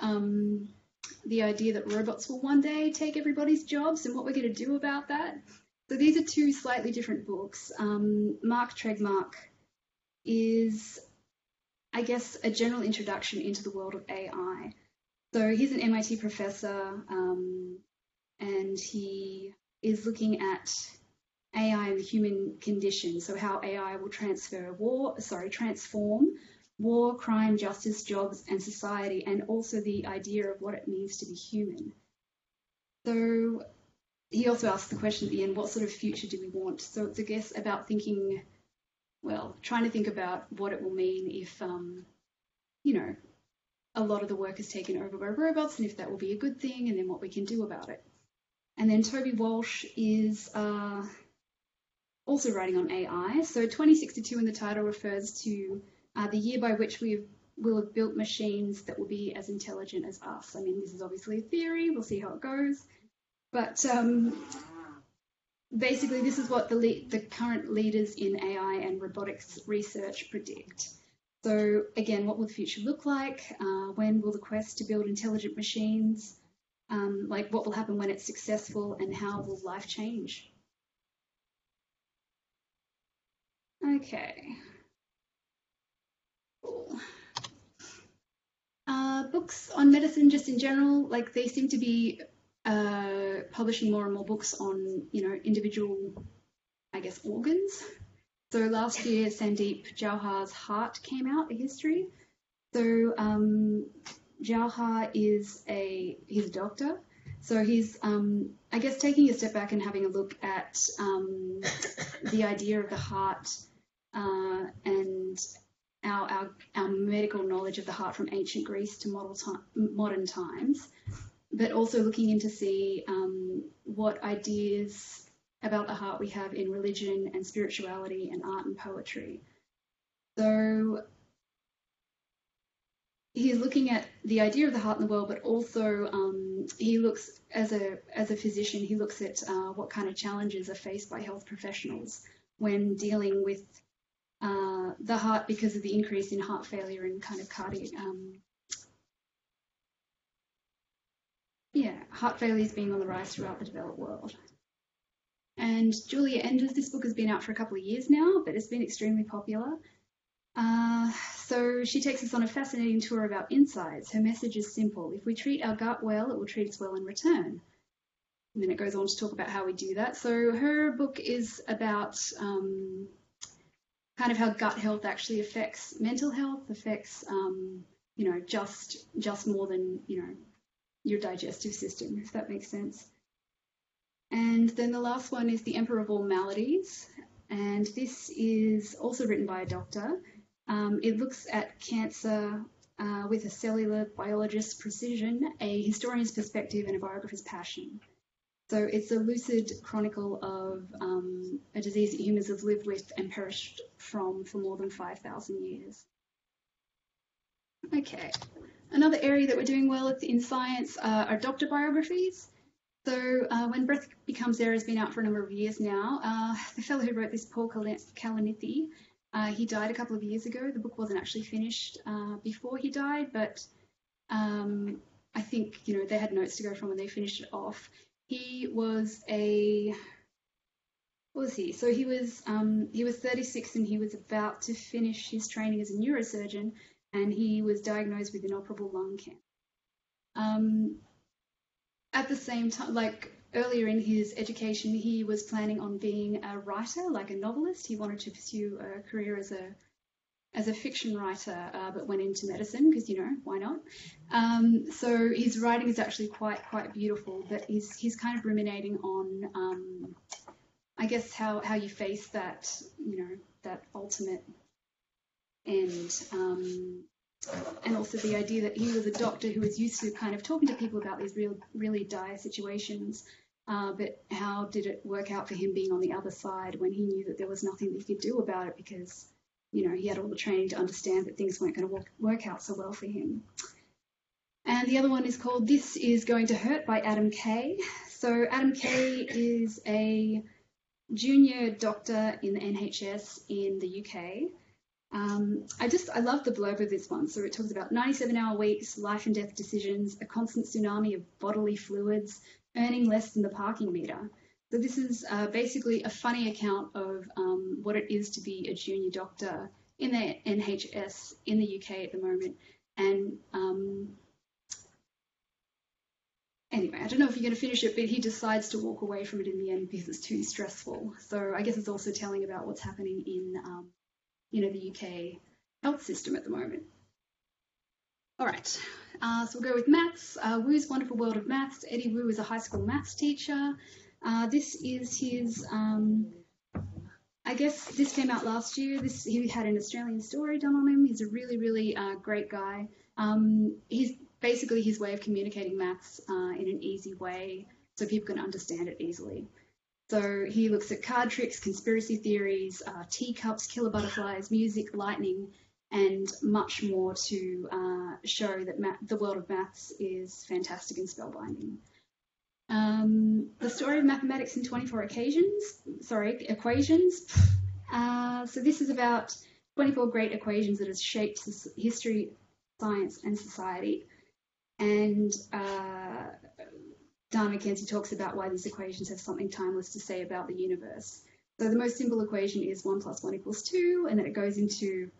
the idea that robots will one day take everybody's jobs and what we're going to do about that. So these are 2 slightly different books. Mark Tregmark is, I guess, a general introduction into the world of AI. So he's an MIT professor, and he is looking at AI and the human condition, so how AI will transform war, crime, justice, jobs, and society, and also the idea of what it means to be human. So he also asks the question at the end, what sort of future do we want? So it's, I guess, about thinking, trying to think about what it will mean if, a lot of the work is taken over by robots, and if that will be a good thing, and then what we can do about it. And then Toby Walsh is also writing on AI. So 2062 in the title refers to the year by which we will have built machines that will be as intelligent as us. I mean, this is obviously a theory. We'll see how it goes. But basically, this is what the current leaders in AI and robotics research predict. So again, what will the future look like? When will the quest to build intelligent machines, what will happen when it's successful, and how will life change? Okay. Cool. Books on medicine, just in general, they seem to be publishing more and more books on, individual, I guess, organs. So last year, Sandeep Jauhar's Heart came out, a history. So Jauhar he's a doctor. So he's, I guess, taking a step back and having a look at the idea of the heart and our medical knowledge of the heart from ancient Greece to modern times, but also looking in to see what ideas about the heart we have in religion and spirituality and art and poetry. So he's looking at the idea of the heart in the world, but also he looks, as a physician, he looks at what kind of challenges are faced by health professionals when dealing with the heart because of the increase in heart failure and kind of cardiac, heart failure is being on the rise throughout the developed world. And Julia Enders, this book has been out for a couple of years now, but it's been extremely popular. So she takes us on a fascinating tour of our insides. Her message is simple. If we treat our gut well, it will treat us well in return. And then it goes on to talk about how we do that. So her book is about kind of how gut health actually affects mental health, affects, just more than, your digestive system, if that makes sense. And then the last one is The Emperor of All Maladies. And this is also written by a doctor. It looks at cancer with a cellular biologist's precision, a historian's perspective, and a biographer's passion. So it's a lucid chronicle of a disease that humans have lived with and perished from for more than 5,000 years. Okay, another area that we're doing well in science are doctor biographies. So When Breath Becomes Air has been out for a number of years now. The fellow who wrote this, Paul Kalanithi, he died a couple of years ago. The book wasn't actually finished before he died, but I think, they had notes to go from when they finished it off. He was what was he? So he was 36 and he was about to finish his training as a neurosurgeon, and he was diagnosed with inoperable lung cancer. At the same time, like earlier in his education, he was planning on being a writer, like a novelist. He wanted to pursue a career as a fiction writer, but went into medicine because, why not? So his writing is actually quite beautiful, but he's kind of ruminating on, I guess, how you face that, that ultimate end. And also the idea that he was a doctor who was used to kind of talking to people about these really dire situations, but how did it work out for him being on the other side when he knew that there was nothing that he could do about it because, he had all the training to understand that things weren't going to work out so well for him. And the other one is called This Is Going to Hurt by Adam Kay. So Adam Kay is a junior doctor in the NHS in the UK. I love the blurb of this one. So it talks about 97-hour weeks, life and death decisions, a constant tsunami of bodily fluids, earning less than the parking meter. So this is basically a funny account of what it is to be a junior doctor in the NHS in the UK at the moment. And anyway, I don't know if you're going to finish it, but he decides to walk away from it in the end because it's too stressful. So I guess it's also telling about what's happening in the UK health system at the moment. All right, so we'll go with maths. Woo's Wonderful World of Maths. Eddie Woo is a high school maths teacher. This is his, I guess this came out last year. He had an Australian story done on him. He's a really, really great guy. He's basically his way of communicating maths in an easy way so people can understand it easily. So he looks at card tricks, conspiracy theories, teacups, killer butterflies, music, lightning, and much more to show that the world of maths is fantastic and spellbinding. The Story of Mathematics in 24 Equations. So this is about 24 great equations that have shaped history, science, and society. And Dana Mackenzie talks about why these equations have something timeless to say about the universe. So the most simple equation is 1 + 1 = 2, and then it goes into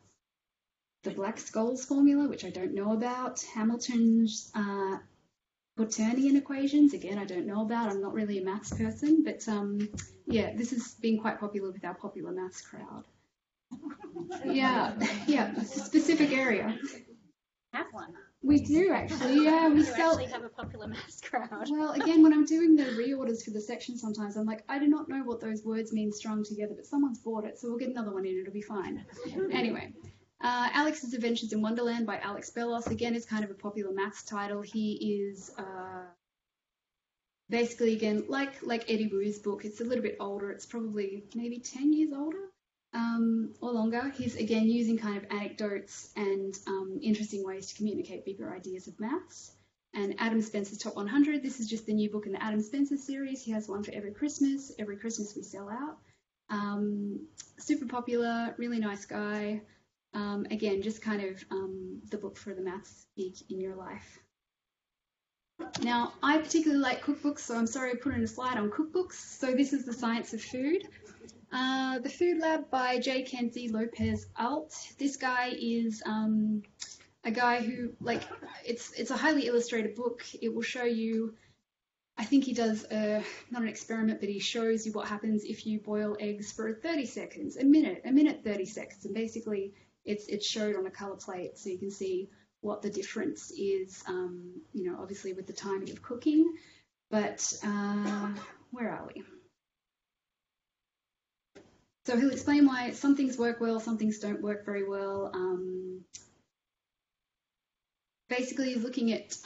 the Black-Scholes formula, which I don't know about, Hamilton's quaternion equations, again, I don't know about. I'm not really a maths person, but yeah, this has been quite popular with our popular maths crowd. Yeah, it's a specific area. Have one. We do actually, yeah. We actually have a popular maths crowd. Well, again, when I'm doing the reorders for the section sometimes, I'm like, I do not know what those words mean strung together, but someone's bought it, so we'll get another one in, it'll be fine. Anyway, Alex's Adventures in Wonderland by Alex Bellos, again, is kind of a popular maths title. He is basically, again, like Eddie Woo's book, it's a little bit older. It's probably maybe 10 years older or longer. He's, again, using kind of anecdotes and interesting ways to communicate bigger ideas of maths. And Adam Spencer's Top 100, this is just the new book in the Adam Spencer series. He has one for every Christmas. Every Christmas we sell out. Super popular, really nice guy. Again, just kind of the book for the maths geek in your life. Now, I particularly like cookbooks, so I'm sorry I put in a slide on cookbooks. So this is The Science of Food. The Food Lab by J. Kenzie Lopez Alt. This guy is a guy who, like, it's a highly illustrated book. It will show you I think he does not an experiment, but he shows you what happens if you boil eggs for 30 seconds, a minute 30 seconds, and basically it's showed on a colour plate so you can see what the difference is, obviously with the timing of cooking. But where are we? So he'll explain why some things work well, some things don't work very well. Basically looking at,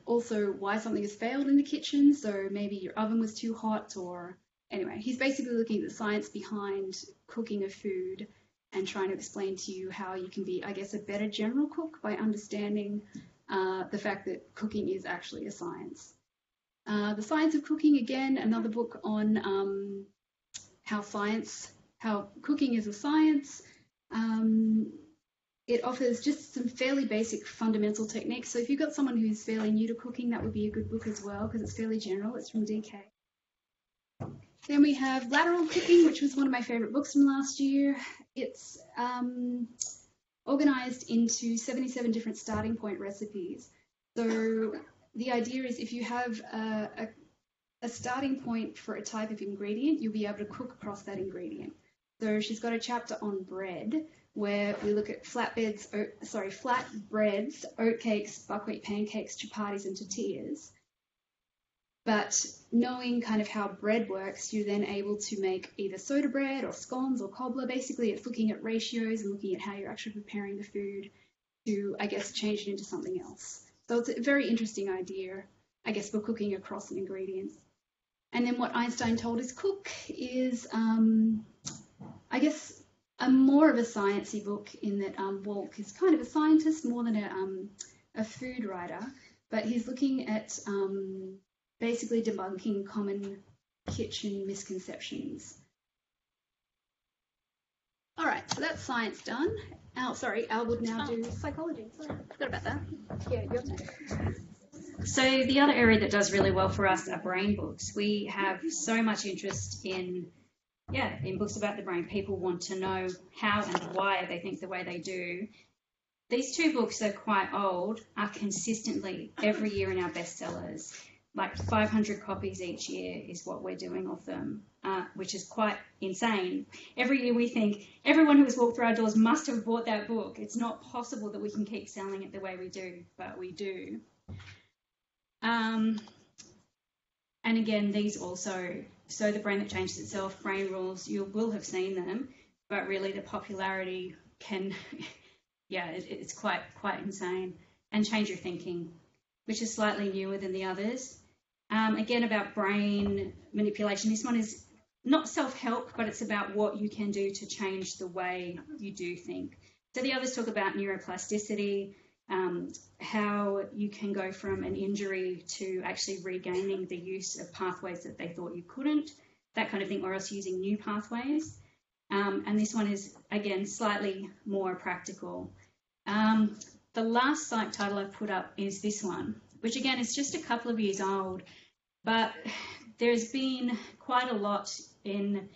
also why something has failed in the kitchen. So maybe your oven was too hot, or anyway, he's basically looking at the science behind cooking of food and trying to explain to you how you can be, I guess, a better general cook by understanding the fact that cooking is actually a science. The Science of Cooking, again, another book on how cooking is a science. It offers just some fairly basic fundamental techniques. So if you've got someone who's fairly new to cooking, that would be a good book as well because it's fairly general. It's from DK. Then we have Lateral Cooking, which was one of my favourite books from last year. It's organised into 77 different starting point recipes. So the idea is if you have a starting point for a type of ingredient, you'll be able to cook across that ingredient. So she's got a chapter on bread where we look at flat breads, oatcakes, buckwheat pancakes, chapatis and tortillas. But knowing kind of how bread works, you're then able to make either soda bread or scones or cobbler. Basically, it's looking at ratios and looking at how you're actually preparing the food to, I guess, change it into something else. So it's a very interesting idea, I guess, for cooking across an ingredient. And then what Einstein told his cook is, I guess, more of a sciencey book in that Walk is kind of a scientist more than a food writer, but he's looking at basically debunking common kitchen misconceptions. All right, so that's science done. Al would now do psychology. Sorry, I forgot about that. Yeah, your turn. So the other area that does really well for us are brain books. We have so much interest in books about the brain. People want to know how and why they think the way they do. These two books are quite old, are consistently every year in our bestsellers. Like 500 copies each year is what we're doing of them, which is quite insane. Every year we think everyone who has walked through our doors must have bought that book. It's not possible that we can keep selling it the way we do, but we do. And again, these also, So the Brain That Changes Itself, Brain Rules, you will have seen them, but really the popularity can, it's quite insane. And Change Your Thinking, which is slightly newer than the others. Again, about brain manipulation. This one is not self-help, but it's about what you can do to change the way you do think. So the others talk about neuroplasticity, how you can go from an injury to actually regaining the use of pathways that they thought you couldn't, that kind of thing, or else using new pathways. And this one is, again, slightly more practical. The last psych title I've put up is this one, which again is just a couple of years old, but there's been quite a lot in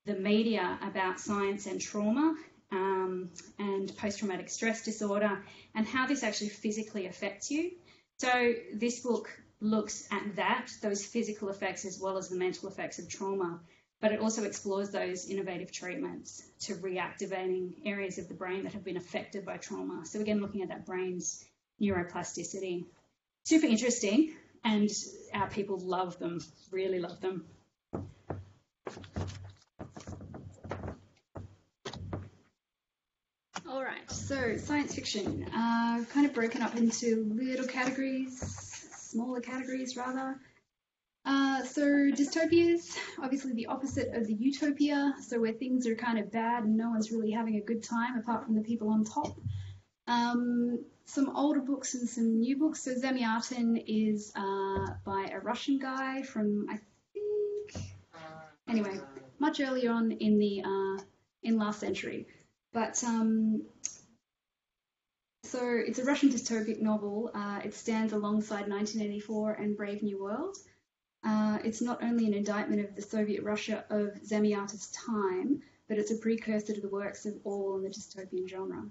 the media about science and trauma and post-traumatic stress disorder and how this actually physically affects you. So this book looks at that, those physical effects as well as the mental effects of trauma, but it also explores those innovative treatments to reactivating areas of the brain that have been affected by trauma. So again, looking at that brain's neuroplasticity. Super interesting, and our people love them, really love them. All right, so science fiction, kind of broken up into little categories, smaller categories rather. So dystopias, obviously the opposite of the utopia, so where things are kind of bad and no one's really having a good time apart from the people on top. Some older books and some new books. So Zamyatin is by a Russian guy from, I think, anyway, much earlier on in the in last century. But so it's a Russian dystopic novel. It stands alongside 1984 and Brave New World. It's not only an indictment of the Soviet Russia of Zamyatin's time, but it's a precursor to the works of Orwell in the dystopian genre.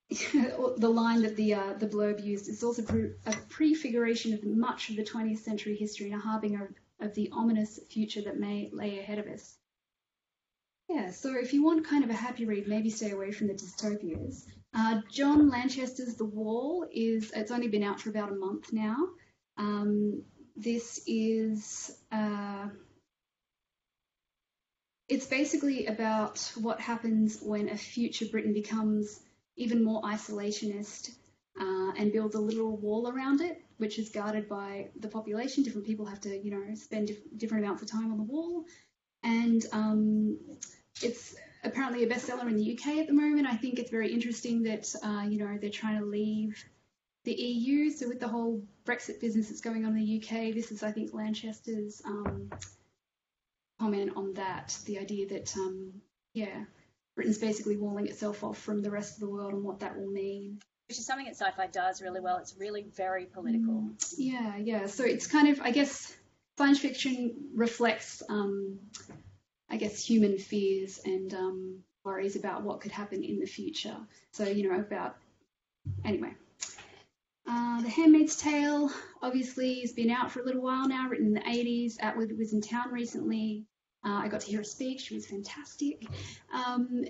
the line that the blurb used is also a prefiguration of much of the 20th century history and a harbinger of the ominous future that may lay ahead of us. Yeah, so if you want kind of a happy read, maybe stay away from the dystopias. John Lanchester's The Wall it's only been out for about a month now. This is, it's basically about what happens when a future Britain becomes even more isolationist and builds a literal wall around it, which is guarded by the population. Different people have to, spend different amounts of time on the wall. And it's apparently a bestseller in the UK at the moment. I think it's very interesting that, they're trying to leave the EU. So with the whole Brexit business that's going on in the UK, this is, I think, Lanchester's comment on that, the idea that, Britain's basically walling itself off from the rest of the world and what that will mean. Which is something that sci-fi does really well. It's really very political. Yeah. So it's kind of, I guess, science fiction reflects, human fears and worries about what could happen in the future. So, anyway. The Handmaid's Tale, obviously, has been out for a little while now, written in the 80s. Atwood was in town recently. I got to hear her speak. She was fantastic.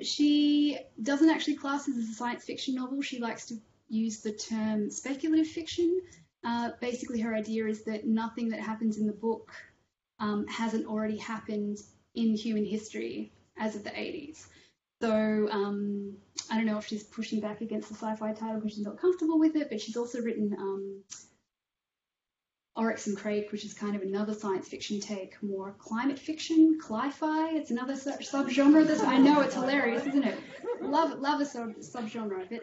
She doesn't actually class it as a science fiction novel. She likes to use the term speculative fiction. Basically, her idea is that nothing that happens in the book hasn't already happened in human history as of the 80s. So I don't know if she's pushing back against the sci-fi title because she's not comfortable with it, but she's also written Oryx and Crake, which is kind of another science fiction take, more climate fiction, cli-fi. It's another subgenre. I know, it's hilarious, isn't it? Love a subgenre, but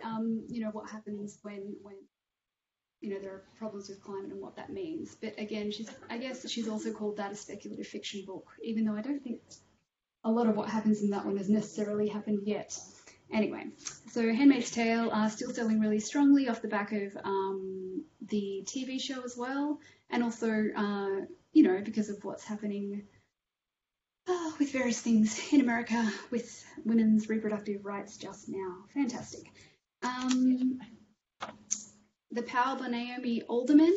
what happens when there are problems with climate and what that means. But again, I guess she's also called that a speculative fiction book, even though I don't think a lot of what happens in that one has necessarily happened yet. Anyway, so Handmaid's Tale still selling really strongly off the back of the TV show as well, and also, because of what's happening with various things in America with women's reproductive rights just now. Fantastic. The Power by Naomi Alderman,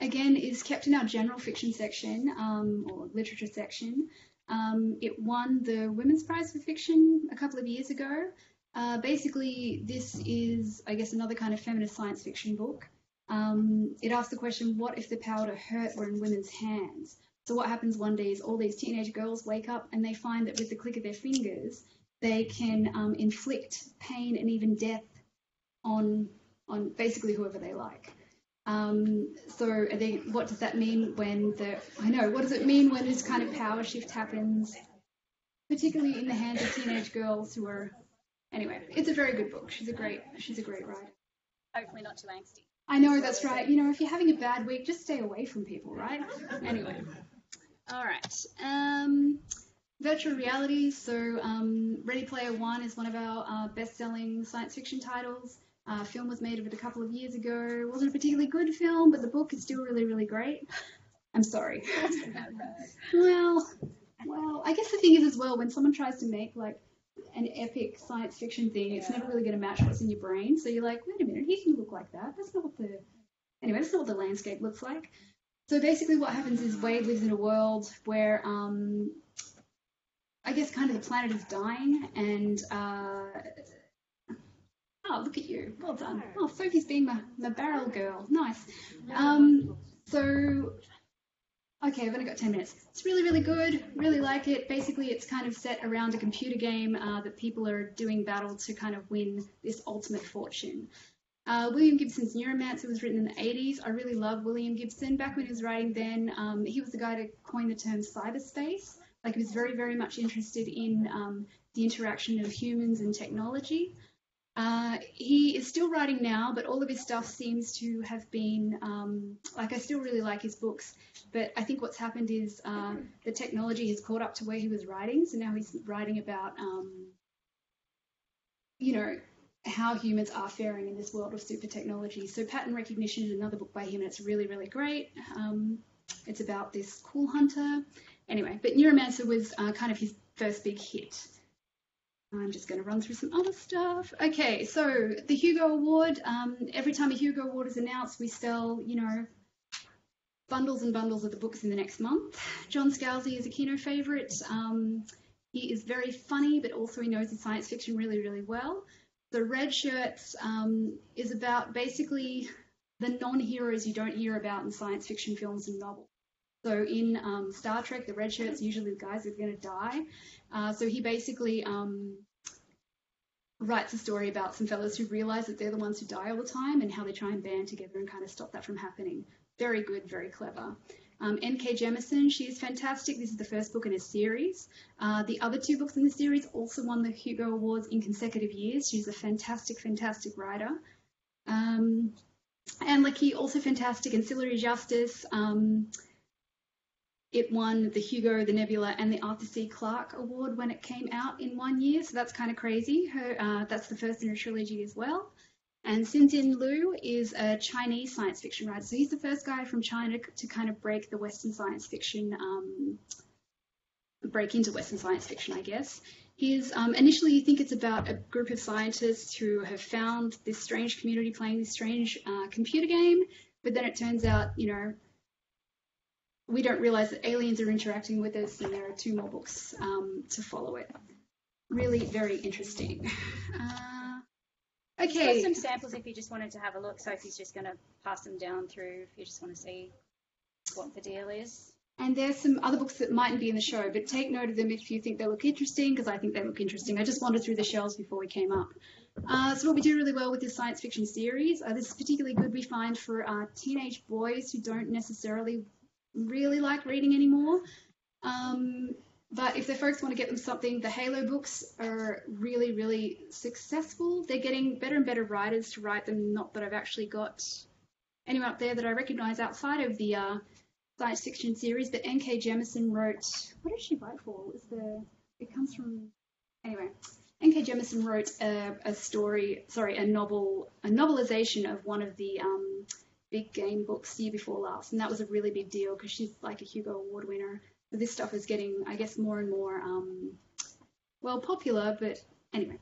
again, is kept in our general fiction section, or literature section. It won the Women's Prize for Fiction a couple of years ago. Basically, this is, I guess, another kind of feminist science fiction book. It asks the question, what if the power to hurt were in women's hands? So what happens one day is all these teenage girls wake up and they find that with the click of their fingers, they can inflict pain and even death on basically whoever they like. What does that mean what does it mean when this kind of power shift happens, particularly in the hands of teenage girls who are, anyway, it's a very good book. She's a great writer. Hopefully not too angsty. I know, that's right. If you're having a bad week, just stay away from people, right? Anyway. All right. Virtual reality. So Ready Player One is one of our best-selling science fiction titles. Film was made of it a couple of years ago. It wasn't a particularly good film, but the book is still really, really great. I'm sorry. Well, I guess the thing is as well, when someone tries to make like an epic science fiction thing, it's never really going to match what's in your brain. So you're like, wait a minute, he can look like that. That's not what the landscape looks like. So basically what happens is Wade lives in a world where I guess kind of the planet is dying and oh, look at you. Well done. Oh, Sophie's being my barrel girl. Nice. Okay, I've only got 10 minutes. It's really, really good. Really like it. Basically, it's kind of set around a computer game that people are doing battle to kind of win this ultimate fortune. William Gibson's Neuromancer was written in the 80s. I really love William Gibson. Back when he was writing then, he was the guy to coin the term cyberspace. Like, he was very, very much interested in the interaction of humans and technology. He is still writing now, but all of his stuff seems to have been, I still really like his books, but I think what's happened is the technology has caught up to where he was writing, so now he's writing about, how humans are faring in this world of super technology. So Pattern Recognition is another book by him, and it's really, really great. It's about this cool hunter. Anyway, but Neuromancer was kind of his first big hit. I'm just going to run through some other stuff. Okay, so the Hugo Award, every time a Hugo Award is announced, we sell, bundles and bundles of the books in the next month. John Scalzi is a Kino favourite. He is very funny, but also he knows the science fiction really, really well. The Red Shirts is about basically the non-heroes you don't hear about in science fiction films and novels. So in Star Trek, the Red Shirts, usually the guys who are going to die. So he basically writes a story about some fellas who realise that they're the ones who die all the time and how they try and band together and kind of stop that from happening. Very good, very clever. N.K. Jemisin, she is fantastic. This is the first book in a series. The other two books in the series also won the Hugo Awards in consecutive years. She's a fantastic, fantastic writer. Anne Leckie, also fantastic. Ancillary Justice, it won the Hugo, the Nebula, and the Arthur C. Clarke Award when it came out in 1 year, so that's kind of crazy. That's the first in her trilogy as well. And Xinjin Liu is a Chinese science fiction writer. So he's the first guy from China to kind of break the Western science fiction, break into Western science fiction, I guess. He's initially you think it's about a group of scientists who have found this strange community playing this strange computer game, but then it turns out, we don't realize that aliens are interacting with us, and there are 2 more books to follow it. Really very interesting. Okay. Got some samples if you just wanted to have a look. Sophie's just going to pass them down through if you just want to see what the deal is. And there's some other books that mightn't be in the show, but take note of them if you think they look interesting, because I think they look interesting. I just wandered through the shelves before we came up. So what we do really well with this science fiction series, this is particularly good we find for teenage boys who don't necessarily really like reading anymore. But if their folks want to get them something, the Halo books are really, really successful. They're getting better and better writers to write them. Not that I've actually got anyone up there that I recognise outside of the science fiction series, but N.K. Jemisin wrote, what did she write for? It comes from, anyway. N.K. Jemisin wrote a novelization of one of the big game books the year before last, and that was a really big deal because she's like a Hugo Award winner. So this stuff is getting, I guess, more and more, popular, but anyway.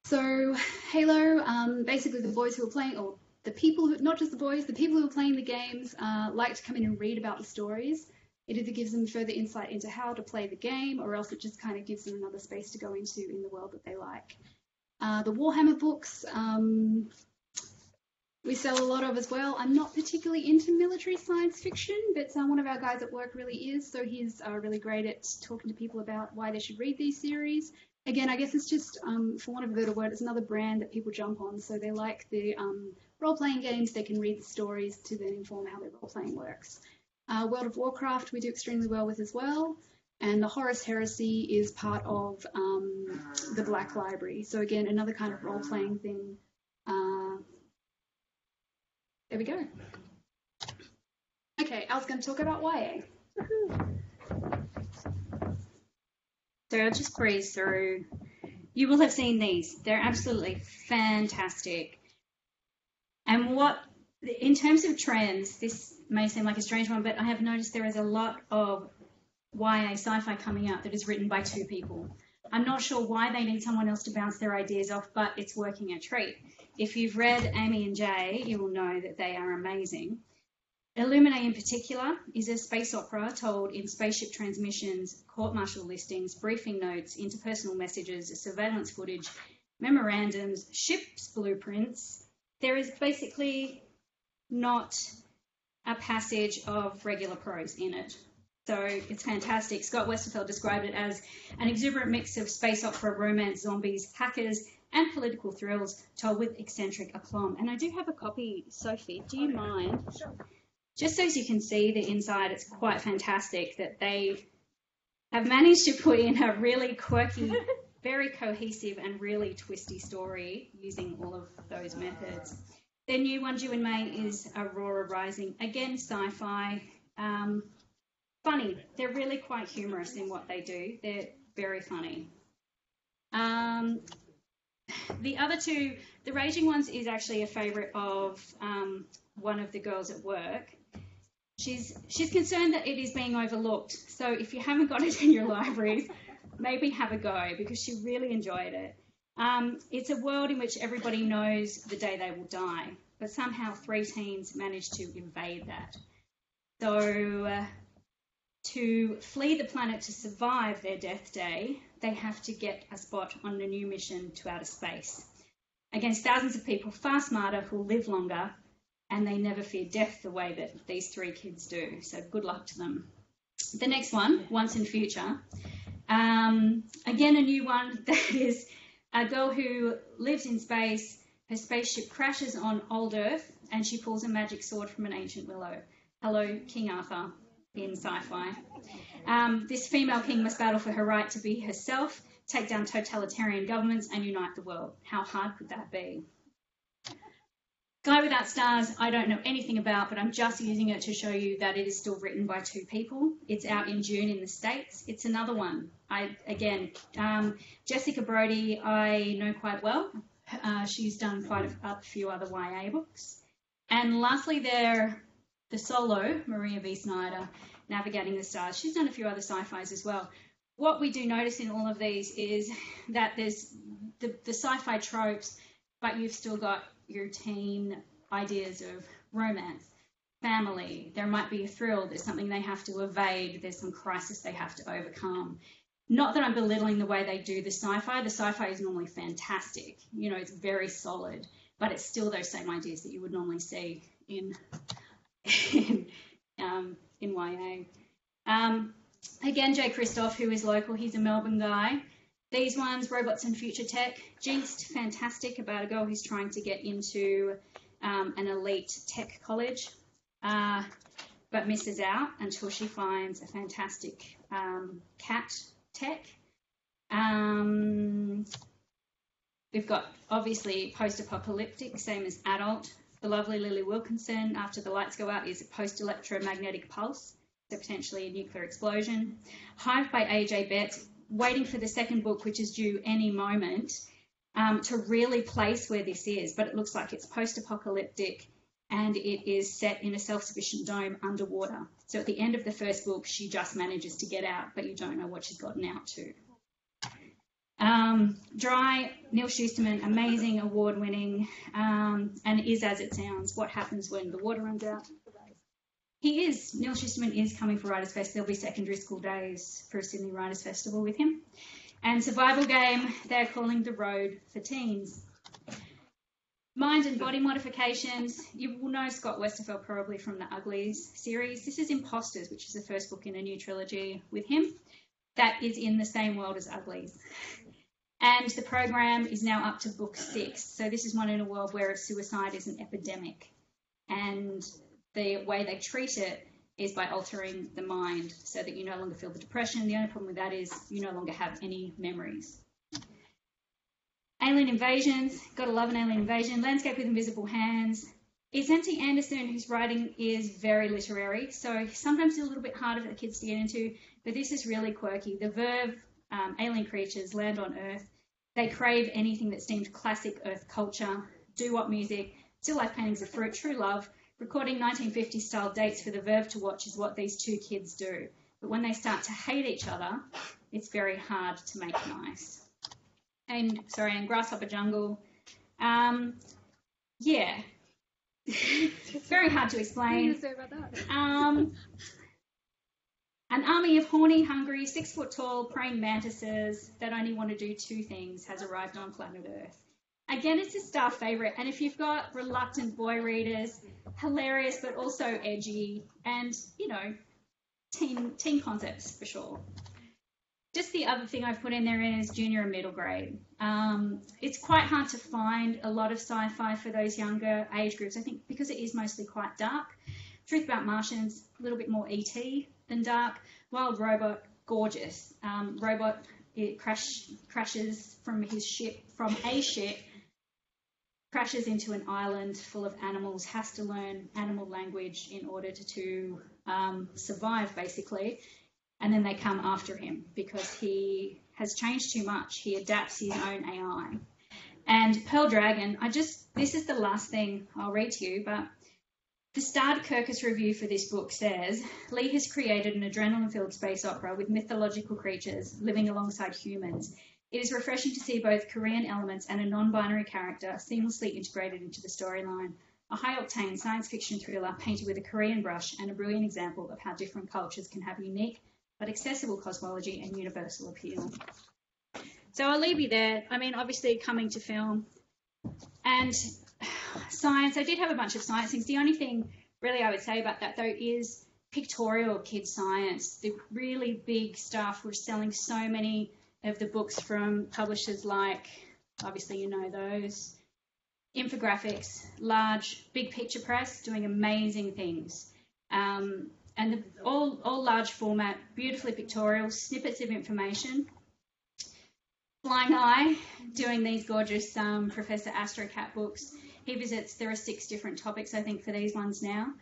So Halo, basically the boys who are playing, or the people who, not just the boys, the people who are playing the games like to come in and read about the stories. It either gives them further insight into how to play the game, or else it just kind of gives them another space to go into in the world that they like. The Warhammer books, we sell a lot of as well. I'm not particularly into military science fiction, but one of our guys at work really is, so he's really great at talking to people about why they should read these series. Again, I guess it's just, for want of a better word, it's another brand that people jump on, so they like the role-playing games, they can read the stories to then inform how their role-playing works. World of Warcraft we do extremely well with as well, and the Horus Heresy is part of the Black Library, so again, another kind of role-playing thing. There we go. Okay, I was going to talk about YA. So I'll just breeze through. You will have seen these. They're absolutely fantastic. And in terms of trends, this may seem like a strange one, but I have noticed there is a lot of YA sci-fi coming out that is written by 2 people. I'm not sure why they need someone else to bounce their ideas off, but it's working a treat. If you've read Amy and Jay, you will know that they are amazing. Illuminae in particular is a space opera told in spaceship transmissions, court-martial listings, briefing notes, interpersonal messages, surveillance footage, memorandums, ship's blueprints. There is basically not a passage of regular prose in it. So it's fantastic. Scott Westerfeld described it as an exuberant mix of space opera, romance, zombies, hackers, and political thrills told with eccentric aplomb. And I do have a copy, Sophie. Do you mind? Sure. Just so you can see the inside, it's quite fantastic that they have managed to put in a really quirky, very cohesive and really twisty story using all of those methods. Their new one due in May is Aurora Rising. Again, sci-fi. Funny. They're really quite humorous in what they do. They're very funny. The other 2, the Raging Ones is actually a favourite of one of the girls at work. She's concerned that it is being overlooked. So if you haven't got it in your libraries, maybe have a go because she really enjoyed it. It's a world in which everybody knows the day they will die, but somehow 3 teens managed to invade that. So to flee the planet to survive their death day, they have to get a spot on a new mission to outer space against thousands of people far smarter who live longer, and they never fear death the way that these 3 kids do. So good luck to them. The next one, Once in Future. Again, a new one that is a girl who lives in space. Her spaceship crashes on old Earth and she pulls a magic sword from an ancient willow. Hello, King Arthur in sci-fi. This female king must battle for her right to be herself, take down totalitarian governments and unite the world. How hard could that be? Guy Without Stars, I don't know anything about, but I'm just using it to show you that it is still written by 2 people. It's out in June in the States. It's another one. Jessica Brody, I know quite well. She's done quite a few other YA books. And lastly, the solo, Maria V. Snyder, Navigating the Stars. She's done a few other sci-fis as well. What we do notice in all of these is that there's the sci-fi tropes, but you've still got your teen ideas of romance, family. There might be a thrill. There's something they have to evade. There's some crisis they have to overcome. Not that I'm belittling the way they do the sci-fi. The sci-fi is normally fantastic. You know, it's very solid, but it's still those same ideas that you would normally see in YA. Again, Jay Christoph, who is local, he's a Melbourne guy. These ones, Robots and Future Tech, Jinxed, fantastic, about a girl who's trying to get into an elite tech college, but misses out until she finds a fantastic cat tech. We've got, obviously, post-apocalyptic, same as adult. The lovely Lily Wilkinson, After the Lights Go Out, is a post-electromagnetic pulse, so potentially a nuclear explosion. Hive by A.J. Bett, waiting for the second book, which is due any moment, to really place where this is, but it looks like it's post-apocalyptic and it is set in a self-sufficient dome underwater. So at the end of the first book, she just manages to get out, but you don't know what she's gotten out to. Dry, Neil Schusterman, amazing, award-winning, and is as it sounds. What happens when the water runs out? Neil Schusterman is coming for Writers' Fest. There'll be secondary school days for a Sydney Writers' Festival with him. And Survival Game, they're calling The Road for Teens. Mind and Body Modifications, you will know Scott Westerfeld probably from the Uglies series. This is Imposters, which is the first book in a new trilogy with him. That is in the same world as Uglies. And the program is now up to book 6. So this is one in a world where suicide is an epidemic. And the way they treat it is by altering the mind so that you no longer feel the depression. The only problem with that is you no longer have any memories. Alien Invasions, gotta love an alien invasion. Landscape with Invisible Hands. It's N.T. Anderson, whose writing is very literary, so sometimes it's a little bit harder for the kids to get into, but this is really quirky. The Verve, alien creatures land on Earth. They crave anything that's deemed classic Earth culture, doo-wop music, still life paintings of fruit, true love. Recording 1950s style dates for the Verve to watch is what these 2 kids do. But when they start to hate each other, it's very hard to make nice. And Grasshopper Jungle. Yeah. It's very hard to explain. What do you say about that? An army of horny, hungry, 6-foot-tall praying mantises that only want to do 2 things has arrived on planet Earth. Again, it's a star favourite, and if you've got reluctant boy readers, hilarious but also edgy, and, you know, teen concepts for sure. Just the other thing I've put in there is junior and middle grade. It's quite hard to find a lot of sci-fi for those younger age groups, I think, because it is mostly quite dark. Truth About Martians, a little bit more E.T. than dark. Wild Robot, gorgeous. Robot, it crashes from a ship, crashes into an island full of animals, has to learn animal language in order to survive, basically. And then they come after him because he has changed too much. He adapts his own AI. And Pearl Dragon, this is the last thing I'll read to you, but The starred Kirkus review for this book says, Lee has created an adrenaline-filled space opera with mythological creatures living alongside humans. It is refreshing to see both Korean elements and a non-binary character seamlessly integrated into the storyline. A high-octane science fiction thriller painted with a Korean brush and a brilliant example of how different cultures can have unique but accessible cosmology and universal appeal. So I'll leave you there. I mean, obviously coming to film and science, I did have a bunch of science things. The only thing really I would say about that, though, is pictorial kids science. The really big stuff. We're selling so many of the books from publishers like, obviously you know those, Infographics, large, big picture press, doing amazing things. And all large format, beautifully pictorial, snippets of information. Flying Eye, doing these gorgeous Professor Astrocat books. He visits, there are 6 different topics, I think, for these ones now.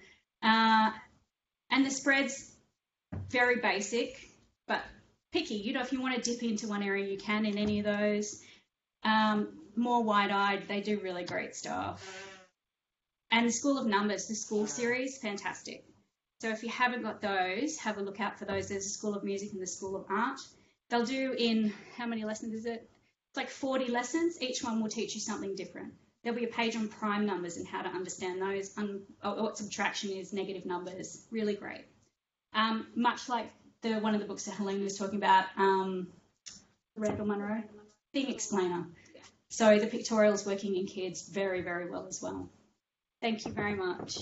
And the spread's very basic, but picky. You know, if you want to dip into one area, you can in any of those. More wide-eyed, they do really great stuff. And the School of Numbers, the school series, fantastic. So if you haven't got those, have a look out for those. There's a School of Music and the School of Art. They'll do in, how many lessons is it? It's like 40 lessons. Each one will teach you something different. There'll be a page on prime numbers and how to understand those, what subtraction is, negative numbers. Really great. Much like one of the books that Helene was talking about, Randall Munro, Thing Explainer. So the pictorial's working in kids very, very well as well. Thank you very much.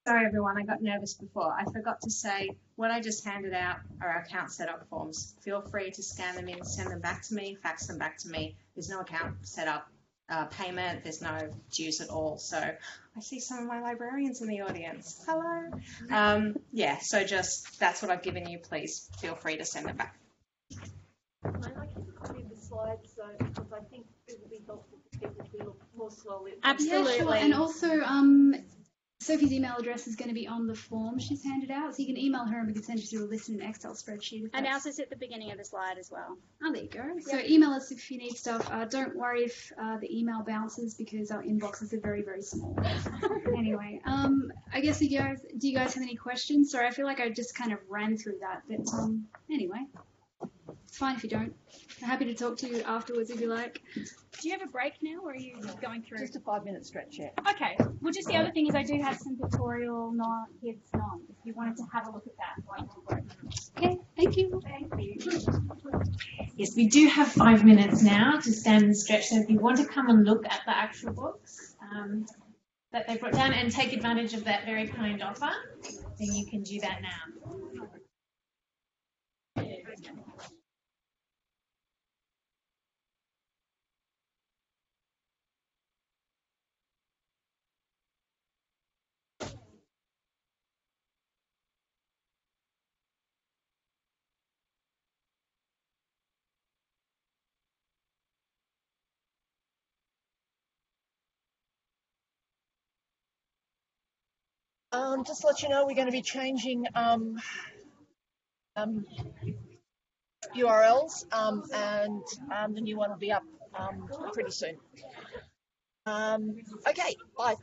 Sorry everyone, I got nervous before. I forgot to say, what I just handed out are our account setup forms. Feel free to scan them in, send them back to me, fax them back to me. There's no account setup payment, there's no dues at all. So I see some of my librarians in the audience. Hello. Yeah, so just, that's what I've given you. Please feel free to send them back. I'd like to keep a copy of the slides though, because I think it will be helpful for people to look more slowly. Absolutely. Yeah, sure. And also, Sophie's email address is going to be on the form she's handed out, so you can email her and we can send you through a list in an Excel spreadsheet. And ours is at the beginning of the slide as well. Oh, there you go. So email us if you need stuff. Don't worry if the email bounces because our inboxes are very, very small. Anyway, I guess do you guys have any questions? Sorry, I feel like I just kind of ran through that, but anyway. It's fine if you don't. I'm happy to talk to you afterwards if you like. Do you have a break now, or are you going through? Just a 5-minute stretch, yeah. Okay. Well, just the other thing is I do have some pictorial kids non. If you wanted to have a look at that while you work. Okay. Thank you. Thank you. Yes, we do have 5 minutes now to stand and stretch. So if you want to come and look at the actual books that they brought down and take advantage of that very kind offer, then you can do that now. Just to let you know, we're going to be changing URLs and the new one will be up pretty soon. Okay, bye.